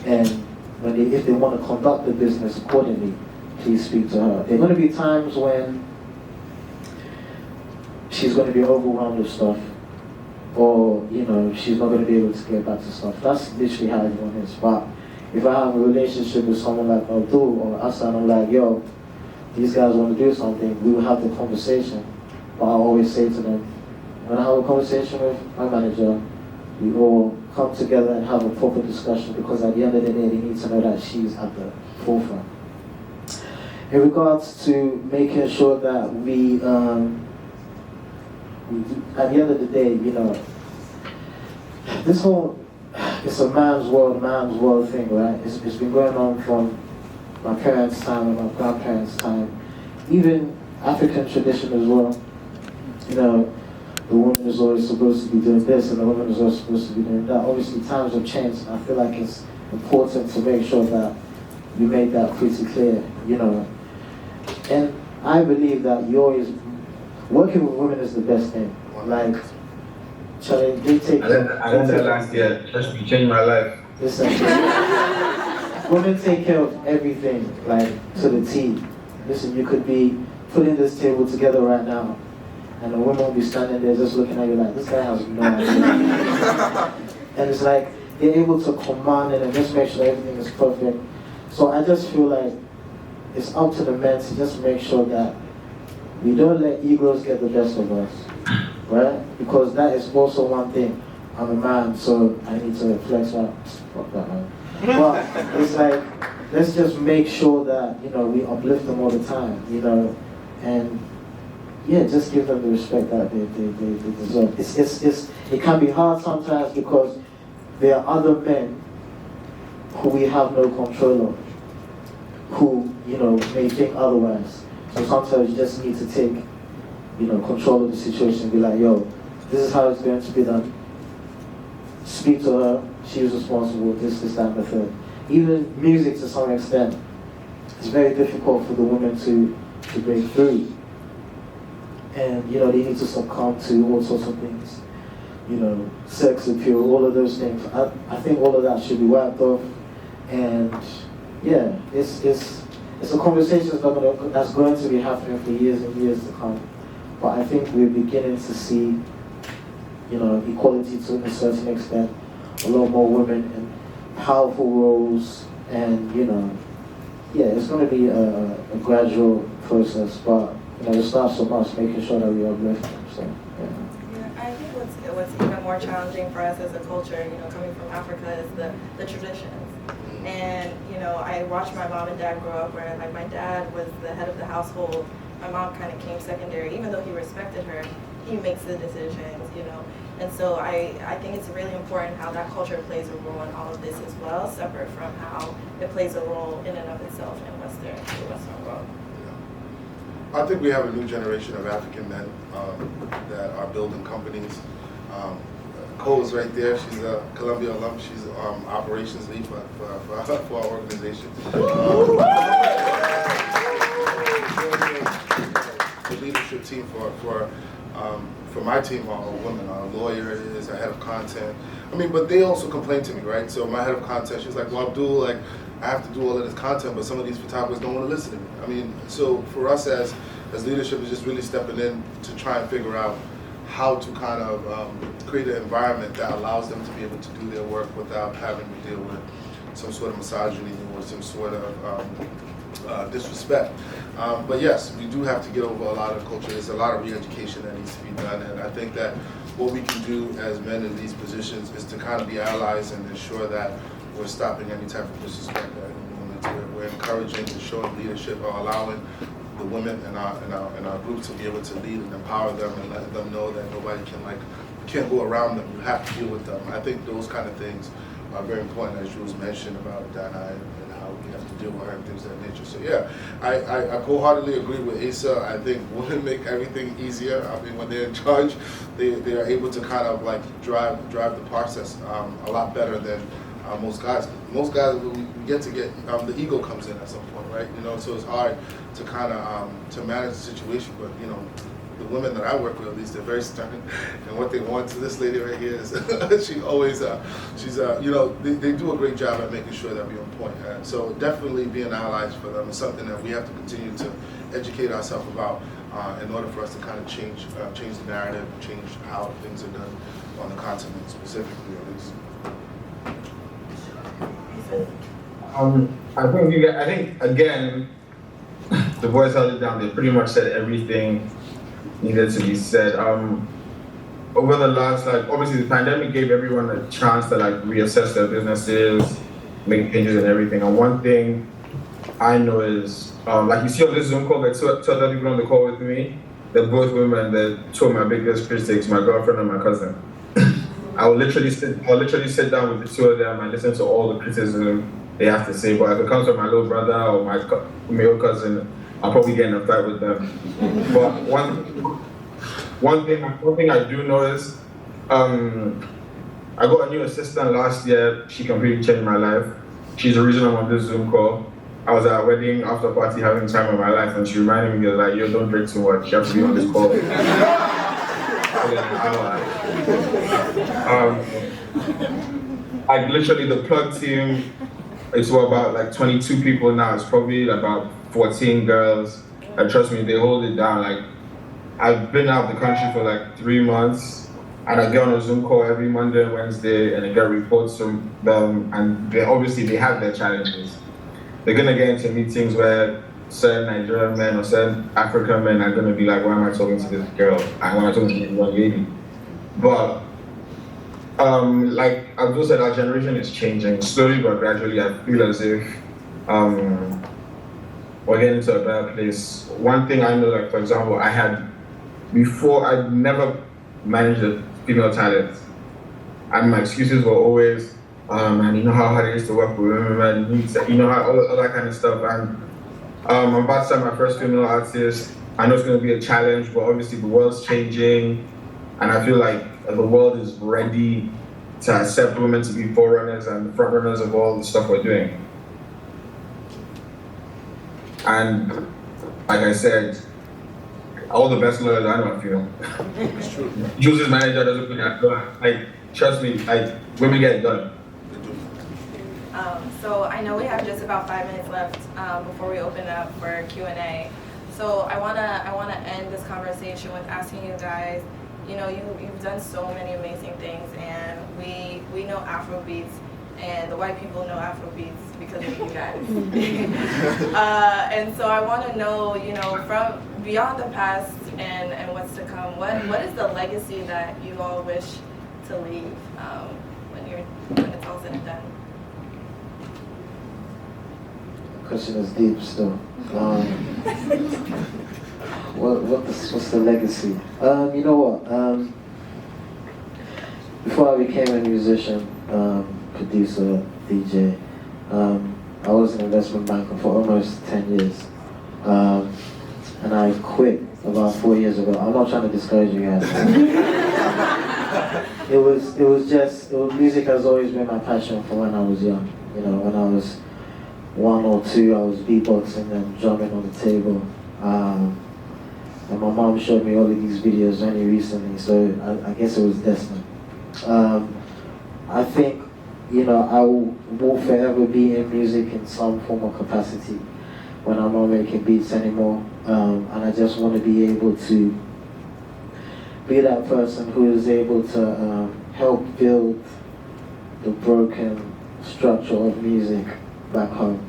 And if they want to conduct the business accordingly, please speak to her. There are going to be times when she's going to be overwhelmed with stuff, or she's not going to be able to get back to stuff. That's literally how everyone is. But if I have a relationship with someone like Abdul or Hassan, I'm like, yo, these guys want to do something, we will have the conversation. But I always say to them, when I have a conversation with my manager, we all come together and have a proper discussion, because at the end of the day, they need to know that she's at the forefront. In regards to making sure that we do, at the end of the day, this whole, it's a man's world thing, right? It's been going on from my parents' time and my grandparents' time, even African tradition as well. The woman is always supposed to be doing this and the woman is always supposed to be doing that. Obviously, times have changed, and I feel like it's important to make sure that we make that pretty clear, And I believe that working with women is the best thing. Like, Charlie, they take. I learned that last year. Trust me, changed my life. Listen, women take care of everything, like to the T. Listen, you could be putting this table together right now, and a woman will be standing there just looking at you like, this guy has no idea. And it's like, they're able to command it and just make sure everything is perfect. So I just feel like it's up to the men to just make sure that we don't let egos get the best of us, right? Because that is also one thing. I'm a man, so I need to flex out. Fuck that, man. But it's like, let's just make sure that, we uplift them all the time, and yeah, just give them the respect that they deserve. It can be hard sometimes because there are other men who we have no control of, who, may think otherwise. So sometimes you just need to take, control of the situation and be like, yo, this is how it's going to be done. Speak to her, she's responsible, this, that, and the third. Even music to some extent, it's very difficult for the women to break through. And, they need to succumb to all sorts of things. Sex appeal, all of those things. I think all of that should be wiped off. And, yeah, it's a conversation that's going to be happening for years and years to come. But I think we're beginning to see, equality to a certain extent. A lot more women in powerful roles. And, yeah, it's going to be a gradual process. But, it starts from us making sure that we uplift them. So, yeah. Yeah, I think what's even more challenging for us as a culture, coming from Africa, is the traditions. And, I watched my mom and dad grow up where, like, my dad was the head of the household. My mom kind of came secondary. Even though he respected her, he makes the decisions, And so I think it's really important how that culture plays a role in all of this as well, separate from how it plays a role in and of itself in the Western world. I think we have a new generation of African men that are building companies. Cole's right there. She's a Columbia alum. She's operations lead for our organization. The leadership team for my team are women. Our lawyer is a head of content. But they also complain to me, right? So my head of content, she's like, well, Abdul, I have to do all of this content, but some of these photographers don't want to listen to me. So for us as leadership is just really stepping in to try and figure out how to kind of create an environment that allows them to be able to do their work without having to deal with some sort of misogyny or some sort of disrespect. But yes, we do have to get over a lot of culture. There's a lot of re-education that needs to be done, and I think that what we can do as men in these positions is to kind of be allies and ensure that we're stopping any type of disrespect. We're encouraging and showing leadership, or allowing the women in our group to be able to lead and empower them and let them know that nobody can't go around them. You have to deal with them. I think those kind of things are very important, as Jules mentioned about Dana and how we have to deal with her and things of that nature. So yeah, I wholeheartedly agree with Asa. I think women make everything easier. When they're in charge, they are able to kind of drive the process a lot better than most guys. Most guys, we get the ego comes in at some point, right? So it's hard to kind of to manage the situation. But the women that I work with, at least, they're very stern. And what they want to this lady right here is, she always, they do a great job at making sure that we're on point. And so definitely being allies for them is something that we have to continue to educate ourselves about in order for us to kind of change the narrative, change how things are done on the continent specifically, at least. I think again, the boys held it down. They pretty much said everything needed to be said. Over the last, obviously the pandemic gave everyone a chance to reassess their businesses, make changes and everything. And one thing I know is, you see on this Zoom call, like two other people on the call with me, they're both women. They're two of my biggest critics, my girlfriend and my cousin. I'll literally sit down with the two of them and listen to all the criticism they have to say. But if it comes from my little brother or my male cousin, I'll probably get in a fight with them. But one thing I do know is, I got a new assistant last year. She completely changed my life. She's the reason I'm on this Zoom call. I was at a wedding after party having time of my life, and she reminded me, like, yo, don't drink too much. You have to be on this call. Literally the plug team, it's about 22 people now. It's probably about 14 girls. And trust me, they hold it down. I've been out of the country for 3 months, and I get on a Zoom call every Monday and Wednesday, and I get reports from them, and they have their challenges. They're gonna get into meetings where certain Nigerian men or certain African men are gonna be like, why am I talking to this girl? And when I talking to this young lady. But like Abdul said, our generation is changing slowly but gradually. I feel as if we're getting to a better place. One thing I know, for example, I'd never managed a female talent, and my excuses were always, and you know how hard it is to work with women, you know how all that kind of stuff. And I'm about to start my first female artist. I know it's going to be a challenge, but obviously the world's changing, and I feel like the world is ready to accept women to be forerunners and front runners of all the stuff we're doing. And like I said, all the best lawyers I know are female. It's true. Justice manager doesn't put that. Trust me, women get it done. So I know we have just about 5 minutes left before we open up for Q&A. So I wanna end this conversation with asking you guys, you've done so many amazing things, and we know Afrobeats, and the white people know Afrobeats because of you guys. And so I want to know, from beyond the past and what's to come, what is the legacy that you all wish to leave when it's all said and done? The question is deep still. What's the legacy? You know what? Before I became a musician, producer, DJ, I was an investment banker for almost 10 years. And I quit about 4 years ago. I'm not trying to discourage you guys. Music has always been my passion from when I was young. When I was 1 or 2, I was beatboxing and drumming on the table. And my mom showed me all of these videos only recently, so I guess it was destiny. I think, I will forever be in music in some form or capacity when I'm not making beats anymore. And I just want to be able to be that person who is able to help build the broken structure of music back home.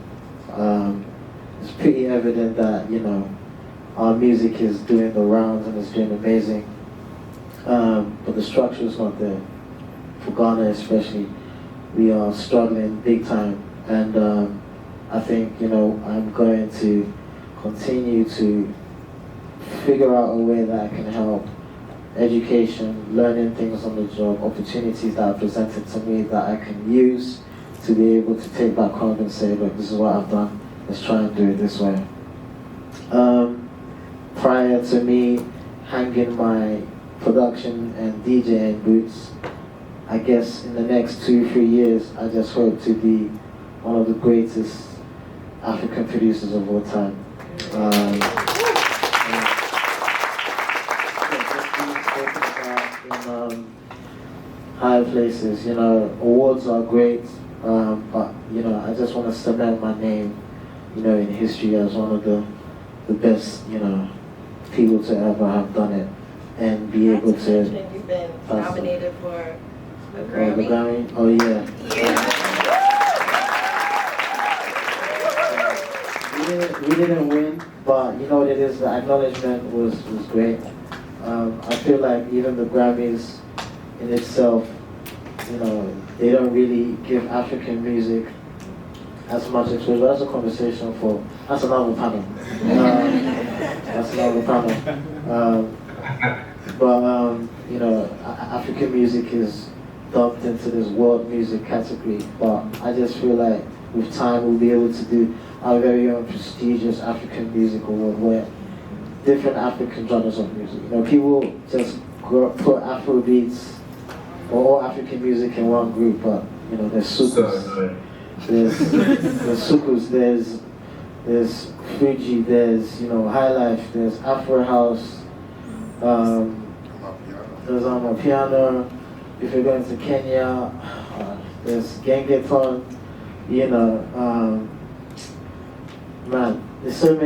It's pretty evident that, our music is doing the rounds and it's doing amazing, but the structure is not there. For Ghana especially, we are struggling big time, and I think, I'm going to continue to figure out a way that I can help education, learning things on the job, opportunities that are presented to me that I can use to be able to take back home and say, look, this is what I've done, let's try and do it this way. Prior to me hanging my production and DJing boots, I guess in the next 2-3 years, I just hope to be one of the greatest African producers of all time. in high places. You know, awards are great, but you know, I just want to cement my name, you know, in history as one of the best, you know, people to ever have done it, and be able to. You've been nominated for a Grammy. Oh, the Grammy? Oh yeah. We didn't win, but you know what it is. The acknowledgement was great. I feel like even the Grammys in itself, you know, they don't really give African music as much exposure. That's a conversation for, that's another panel. You know, African music is dumped into this world music category, but I just feel like with time we'll be able to do our very own prestigious African Music Award where different African genres of music. You know, people just put Afro beats or all African music in one group, but you know, there's soukous, there's soukous, there's Fuji, there's, you know, High Life, there's Afro House, there's Amapiano. If you're going to Kenya, there's Gengeton, you know, man, there's so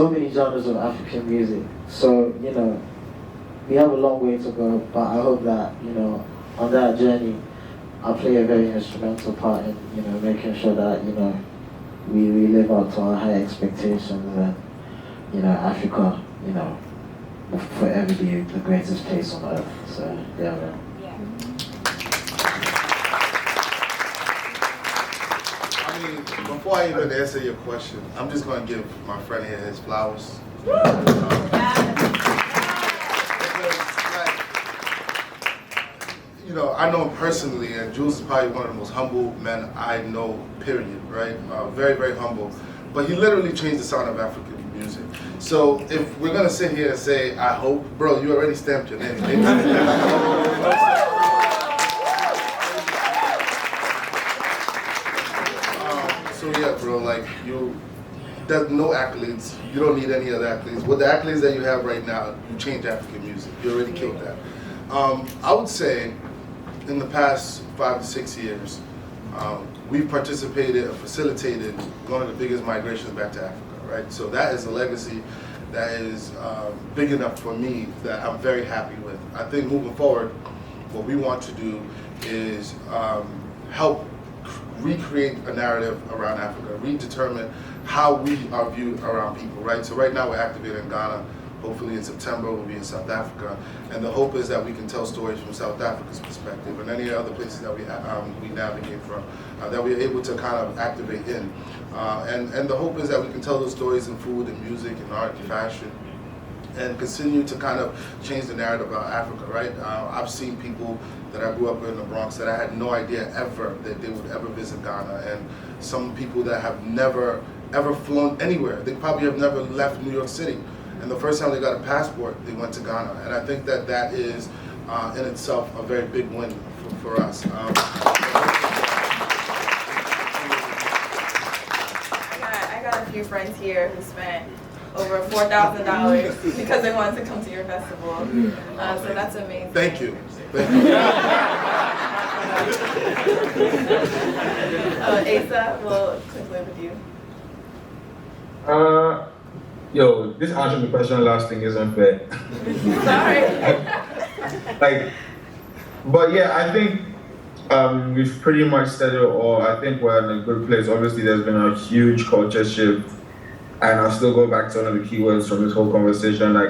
many genres of African music. So, you know, we have a long way to go, but I hope that, you know, on that journey, I'll play a very instrumental part in, you know, making sure that, you know, we live up to our high expectations and, you know, Africa, you know, will forever be the greatest place on earth. So, yeah, man. Before I even answer your question, I'm just going to give my friend here his flowers. You know, I know him personally, and Jules is probably one of the most humble men I know, period, right? Very, very humble. But he literally changed the sound of African music. So if we're going to sit here and say, I hope, bro, you already stamped your name. So yeah, bro, like there's no accolades. You don't need any other accolades. With the accolades that you have right now, you changed African music. You already killed that. I would say, in the past 5 to 6 years, we've participated and facilitated one of the biggest migrations back to Africa, right? So that is a legacy that is big enough for me that I'm very happy with. I think moving forward, what we want to do is help recreate a narrative around Africa, redetermine how we are viewed around people, right? So right now we're activated in Ghana. Hopefully in September we'll be in South Africa, and the hope is that we can tell stories from South Africa's perspective and any other places that we navigate from, that we're able to kind of activate in. And the hope is that we can tell those stories in food and music and art and fashion, and continue to kind of change the narrative about Africa, right? I've seen people that I grew up in the Bronx that I had no idea ever that they would ever visit Ghana, and some people that have never ever flown anywhere. They probably have never left New York City, and the first time they got a passport, they went to Ghana, and I think that that is in itself a very big win for us. I got a few friends here who spent over $4,000 because they wanted to come to your festival. So that's amazing. Thank you. Thank you. Asa, we'll quickly with you. Yo, this answering the question last thing isn't fair. Sorry. But yeah, I think we've pretty much said it all. I think we're in a good place. Obviously, there's been a huge culture shift. And I'll still go back to one of the keywords from this whole conversation, like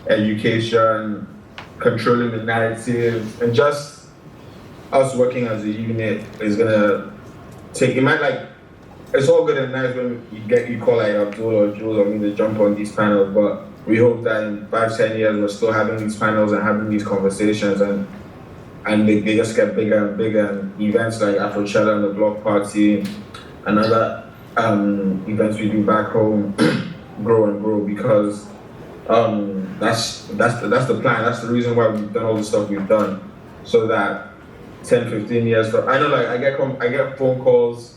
education, controlling the narrative, and just us working as a unit is gonna take, it might like, it's all good and nice when you call like Abdul or Jules or me to jump on these panels, but we hope that in 5-10 years we're still having these panels and having these conversations, and they just get bigger and bigger, and events like Afrochella and the Block Party and other events we do back home grow and grow, because that's the plan. That's the reason why we've done all the stuff we've done, so that 10-15 years from, I know, like I get phone calls.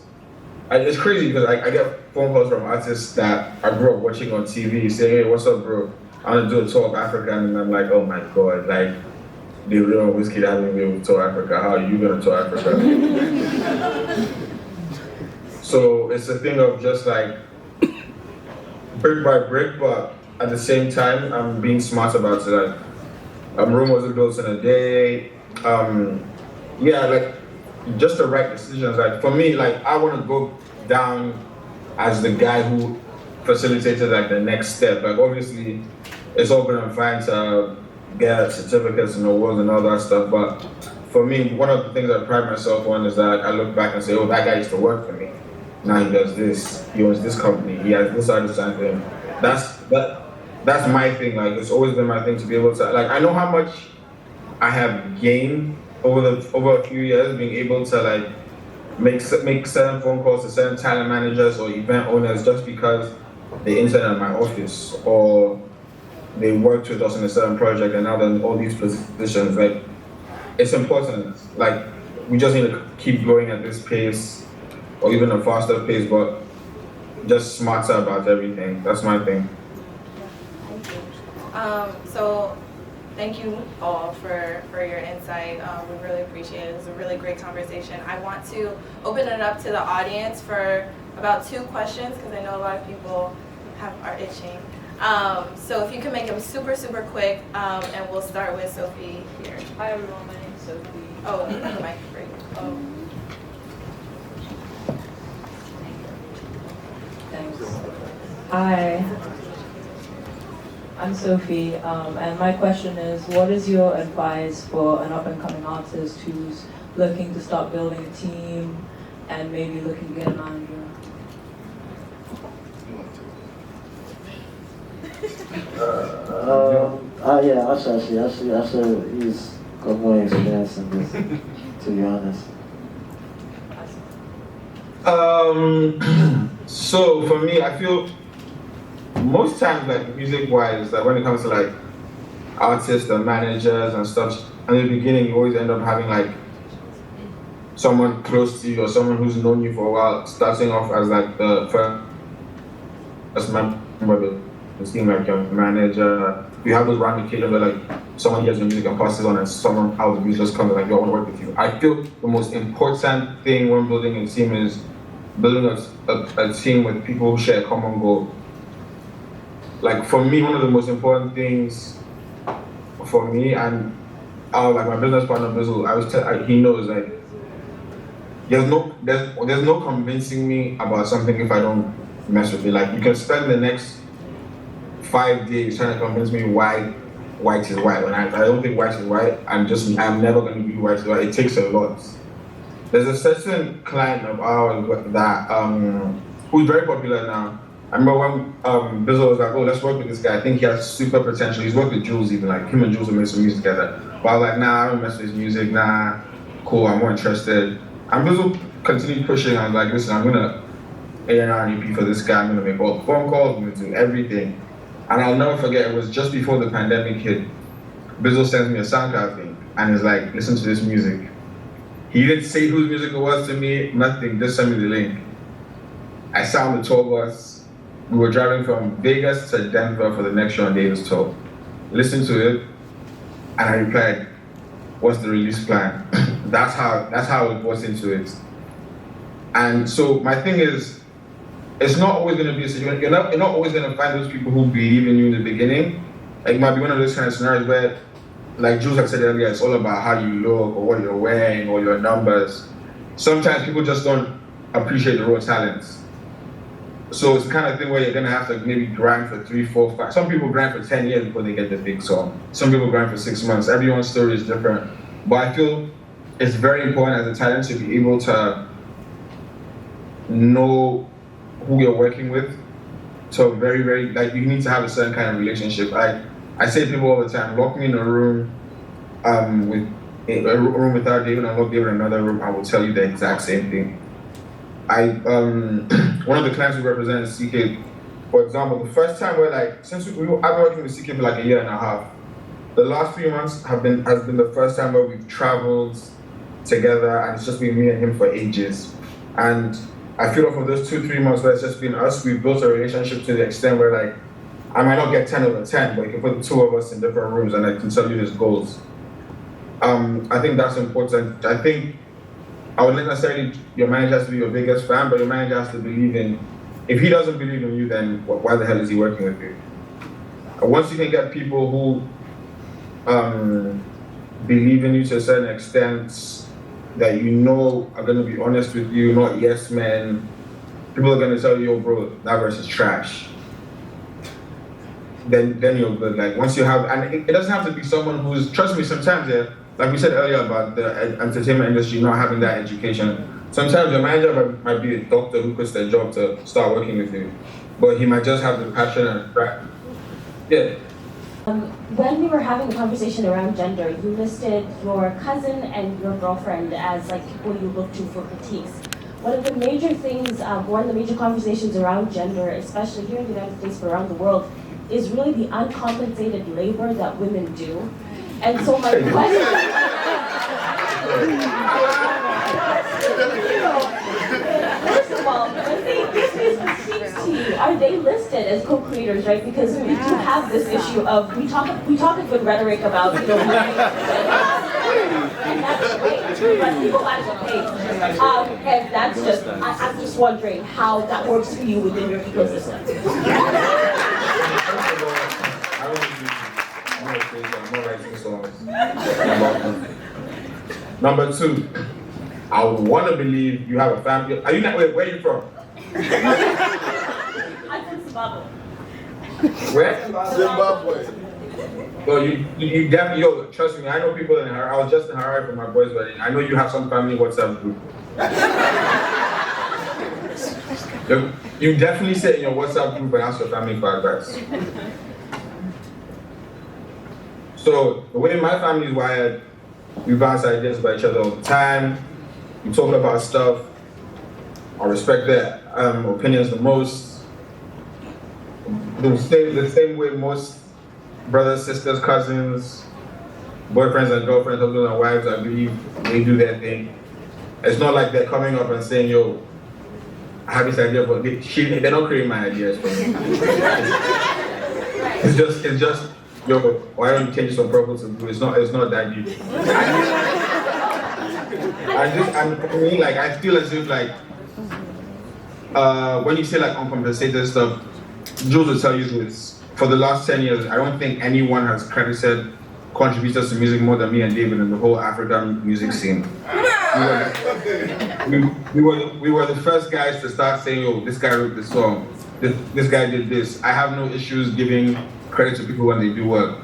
It's crazy because I get phone calls from artists that I grew up watching on TV saying, hey, what's up, bro? I want to do a tour of Africa, and I'm like, oh my god, like the real whiskey that hasn't been able to tour Africa. How are you gonna tour Africa? So it's a thing of just like brick by brick, but at the same time, I'm being smart about it. Like, Rome wasn't built in a day. Yeah, like just the right decisions. Like for me, like I want to go down as the guy who facilitated like the next step. Like obviously, it's all good and fine to get certificates and awards and all that stuff, but for me, one of the things I pride myself on is that I look back and say, oh, that guy used to work for me. Now he does this. He owns this company. He has this other thing. That's my thing. Like it's always been my thing to be able to like I know how much I have gained over a few years being able to like make certain phone calls to certain talent managers or event owners just because they interned at my office or they worked with us in a certain project and now they're in all these positions. Like it's important. Like we just need to keep going at this pace or even a faster pace, but just smarter about everything. That's my thing. So thank you all for your insight. We really appreciate it. It was a really great conversation. I want to open it up to the audience for about 2 questions because I know a lot of people are itching. So if you can make them super, super quick, and we'll start with Sophie here. Hi everyone, my name is Sophie. Oh, the mic for you. Oh. Thanks. Hi, I'm Sophie, and my question is, what is your advice for an up-and-coming artist who's looking to start building a team and maybe looking to get a manager? Yeah, actually, he's got more experience in this, to be honest. So for me, I feel most times like music-wise, like when it comes to like artists and managers and stuff, in the beginning you always end up having like someone close to you or someone who's known you for a while, starting off as like the first member of the team, like your manager. You have those random occasions where like someone hears your music and passes on and someone out of the music just comes and like, yo, I want to work with you. I feel the most important thing when building a team is building a team with people who share a common goal. Like for me, one of the most important things for me and like my business partner Bizzle, he knows like there's no convincing me about something if I don't mess with it. Like you can spend the next 5 days trying to convince me why white is white when I don't think white is white. I'm never going to be white is white. It takes a lot. There's a certain client of ours that who's very popular now. I remember when Bizzle was like, oh, let's work with this guy. I think he has super potential. He's worked with Jules even, like him and Jules will make some music together. But I was like, nah, I don't mess with his music, nah, cool, I'm more interested. And Bizzle continued pushing. I was like, listen, I'm gonna A&R and EP for this guy. I'm gonna make all the phone calls, I'm gonna do everything. And I'll never forget, it was just before the pandemic hit. Bizzle sends me a SoundCloud thing and he's like, listen to this music. He didn't say whose music it was to me, nothing, just send me the link. I sat on the tour bus. We were driving from Vegas to Denver for the next show on Davis tour. Listened to it, and I replied, what's the release plan? That's how I was into it. And so my thing is, it's not always going to be a situation. You're not always going to find those people who believe in you in the beginning. Like, it might be one of those kind of scenarios where, like Jules had said earlier, it's all about how you look or what you're wearing or your numbers. Sometimes people just don't appreciate the raw talents. So it's the kind of thing where you're going to have to maybe grind for 3, 4, 5. Some people grind for 10 years before they get the big song. Some people grind for 6 months. Everyone's story is different. But I feel it's very important as a talent to be able to know who you're working with. So very, very, like you need to have a certain kind of relationship. I say to people all the time, lock me in a room without David and lock David in another room, I will tell you the exact same thing. One of the clients we represent is CK. For example, the first time since I've been working with CK for like a year and a half. The last 3 months has been the first time where we've traveled together and it's just been me and him for ages. And I feel like for those 2-3 months where it's just been us, we've built a relationship to the extent where like, I might not get 10 over 10, but you can put the 2 of us in different rooms and I can tell you his goals. I think that's important. I think I would not necessarily, your manager has to be your biggest fan, but your manager has to believe in, if he doesn't believe in you, then why the hell is he working with you? Once you can get people who believe in you to a certain extent, that you know are going to be honest with you, not yes men, people are going to tell you, yo bro, that verse is trash. Then you're good. Like once you have, and it doesn't have to be someone who's, trust me, sometimes, like we said earlier about the entertainment industry not having that education, sometimes your manager might be a doctor who quits their job to start working with you, but he might just have the passion and practice. Yeah. When we were having a conversation around gender, you listed your cousin and your girlfriend as like people you look to for critiques. One of the major things, one of the major conversations around gender, especially here in the United States but around the world, is really the uncompensated labor that women do. And so my question, first of all, when they give these critiques to you, are they listed as co-creators, right? Because we do have this issue of, we talk a good rhetoric about, and that's great, but people gotta get paid. And that's just, I'm just wondering how that works for you within your ecosystem. Number two, I would want to believe you have a family. Are you not? Wait, where are you from? I'm from Zimbabwe. Where? Zimbabwe. So you definitely, yo, trust me, I know people in Harare. I was just in Harare for my boy's wedding. I know you have some family WhatsApp group. You definitely sit in your WhatsApp group and ask your family for advice. So the way my family is wired, we bounce ideas by each other all the time. We talk about stuff. I respect their opinions the most. The same way most brothers, sisters, cousins, boyfriends and girlfriends, husbands and wives, I believe they do their thing. It's not like they're coming up and saying, yo, I have this idea, but they don't create my ideas for me. It's just, yo, why don't you change some purple to blue? It's not that deep. And for me, like, I feel as if, like, when you say, like, uncompensated stuff, Jules will tell you this. For the last 10 years, I don't think anyone has credited contributors to music more than me and David in the whole African music scene. We were the first guys to start saying, oh, this guy wrote this song, this guy did this. I have no issues giving credit to people when they do work.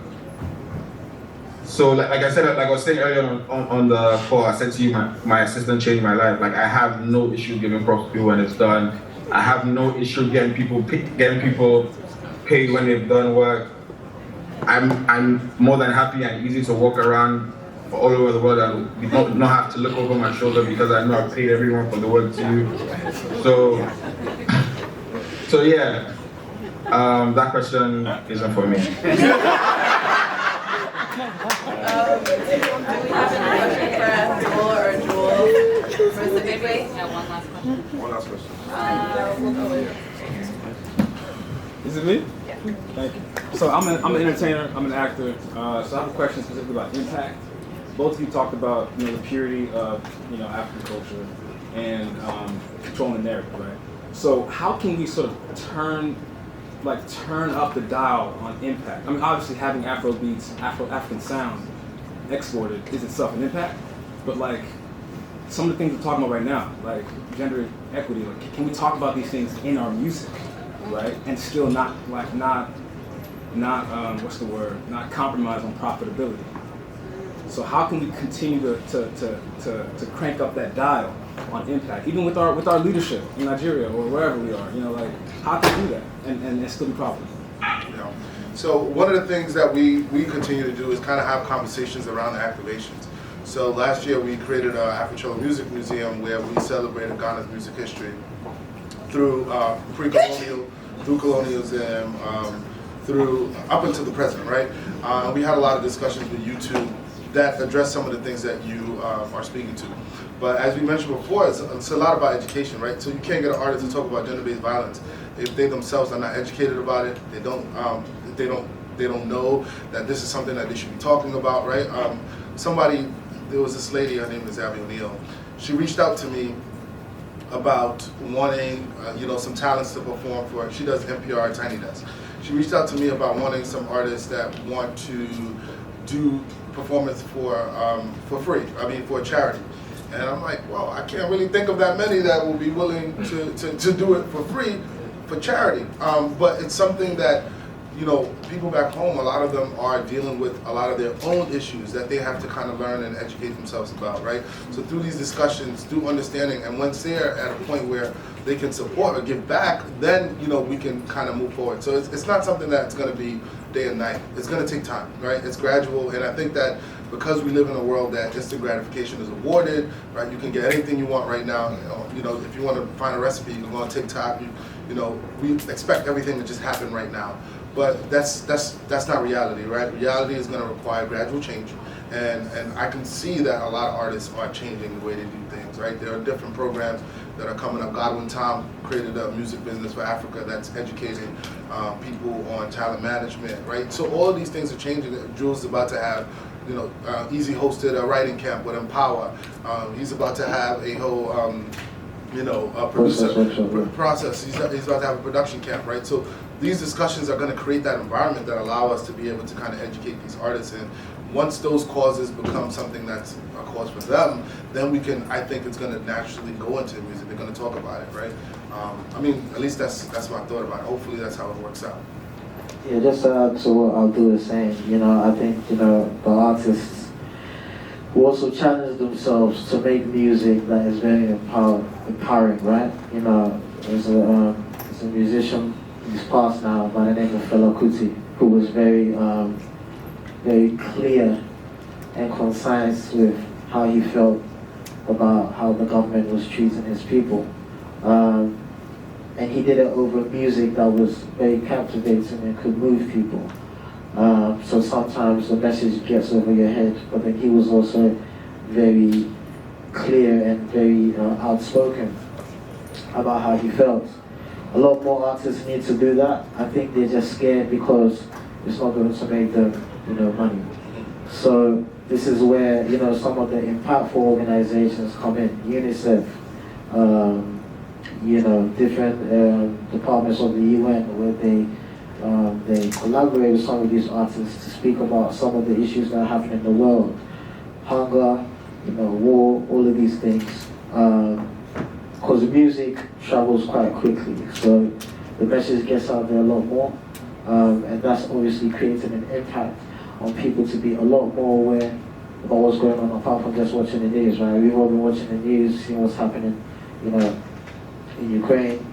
So like I said, like I was saying earlier on the call, I said to you, my assistant changed my life. Like I have no issue giving props to people when it's done. I have no issue getting people paid when they've done work. I'm more than happy and easy to walk around all over the world and not have to look over my shoulder because I know I've paid everyone for the work too. So yeah, that question isn't for me. Do we have any question for Jewel or Jewel for the big way? Yeah, one last question. One last question. We'll go with Is it me? Yeah. Thank you. So I'm an entertainer, I'm an actor, so I have a question specifically about impact. Both of you talked about the purity of African culture and controlling the narrative, right? So how can we sort of turn up the dial on impact? I mean, obviously having Afro beats, African sound exported is itself an impact, but like some of the things we're talking about right now, like gender equity, like can we talk about these things in our music, right? And still not compromise on profitability. So how can we continue to crank up that dial on impact, even with our leadership in Nigeria or wherever we are? Like how can we do that and still be profitable? Yeah. So one of the things that we continue to do is kind of have conversations around the activations. So last year we created an Afro Music Museum where we celebrated Ghana's music history through pre-colonial, through colonialism, through up until the present, right? We had a lot of discussions with YouTube that address some of the things that you are speaking to. But as we mentioned before, it's a lot about education, right? So you can't get an artist to talk about gender-based violence if they themselves are not educated about it. They don't know that this is something that they should be talking about, right? there was this lady, her name is Abby O'Neill. She reached out to me about wanting, some talents to perform for her. She does NPR Tiny Desk. She reached out to me about wanting some artists that want to do performance for free. For a charity. And I'm like, well, I can't really think of that many that will be willing to do it for free for charity. But it's something that, people back home, a lot of them are dealing with a lot of their own issues that they have to kind of learn and educate themselves about, right? So through these discussions, through understanding, and once they're at a point where they can support or give back, then, we can kind of move forward. So it's not something that's going to be day and night. It's going to take time, right? It's gradual, and I think that because we live in a world that instant gratification is awarded, right? You can get anything you want right now. If you want to find a recipe, you can go on TikTok. We expect everything to just happen right now. But that's not reality, right? Reality is going to require gradual change, and I can see that a lot of artists are changing the way they do things, right? There are different programs that are coming up. Godwin Tom created a music business for Africa that's educating people on talent management, right? So all of these things are changing. Jules is about to have, Easy hosted a writing camp with Empower. He's about to have a whole, process. He's about to have a production camp, right? So these discussions are going to create that environment that allow us to be able to kind of educate these artists. And once those causes become something that's a cause for them, then I think it's going to naturally go into music. They're going to talk about it, right? At least that's my thought about it. Hopefully that's how it works out. Yeah, just to add to what Abdul is saying, I think, the artists who also challenge themselves to make music that is very empowering, right? There's a musician, he's passed now, by the name of Fela Kuti, who was very clear and concise with how he felt about how the government was treating his people. And he did it over music that was very captivating and could move people. So sometimes the message gets over your head, but then he was also very clear and very outspoken about how he felt. A lot more artists need to do that. I think they're just scared because it's not going to make them, money. So this is where, some of the impactful organizations come in. UNICEF, different departments of the UN, where they collaborate with some of these artists to speak about some of the issues that are happening in the world. Hunger, war, all of these things. Because music travels quite quickly, so the message gets out there a lot more, and that's obviously creating an impact on people to be a lot more aware about what's going on, apart from just watching the news, right? We've all been watching the news, seeing what's happening, in Ukraine.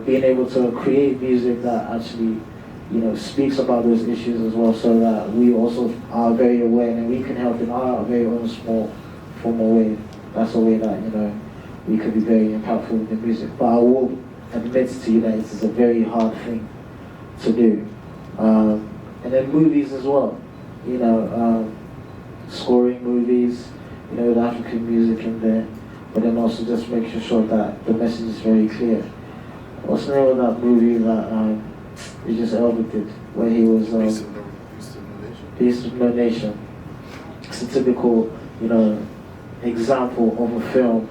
Being able to create music that actually, speaks about those issues as well, so that we also are very aware and we can help in our very own small formal way. That's a way that, we could be very impactful with the music. But I will admit to you that it is a very hard thing to do. And then movies as well, scoring movies, with African music in there, but then also just making sure that the message is very clear. What's the name of that movie that Idris Elba did, where he was Peace of No Nation? It's a typical, example of a film.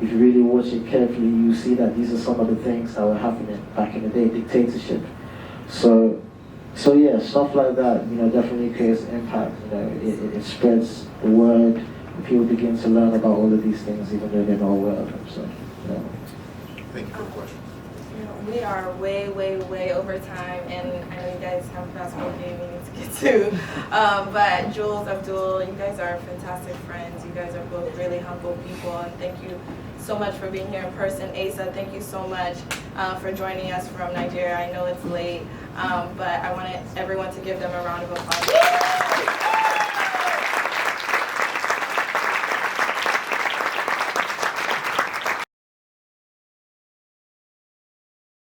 If you really watch it carefully, you see that these are some of the things that were happening back in the day, dictatorship. So yeah, stuff like that, definitely creates impact. It spreads the word, and people begin to learn about all of these things, even though they're not aware of them. So, Thank you for the question. We are way, way, way over time, and I know you guys have a basketball game you need to get to. But Jules, Abdul, you guys are fantastic friends. You guys are both really humble people, and thank you so much for being here in person. Asa, thank you so much for joining us from Nigeria. I know it's late, but I wanted everyone to give them a round of applause.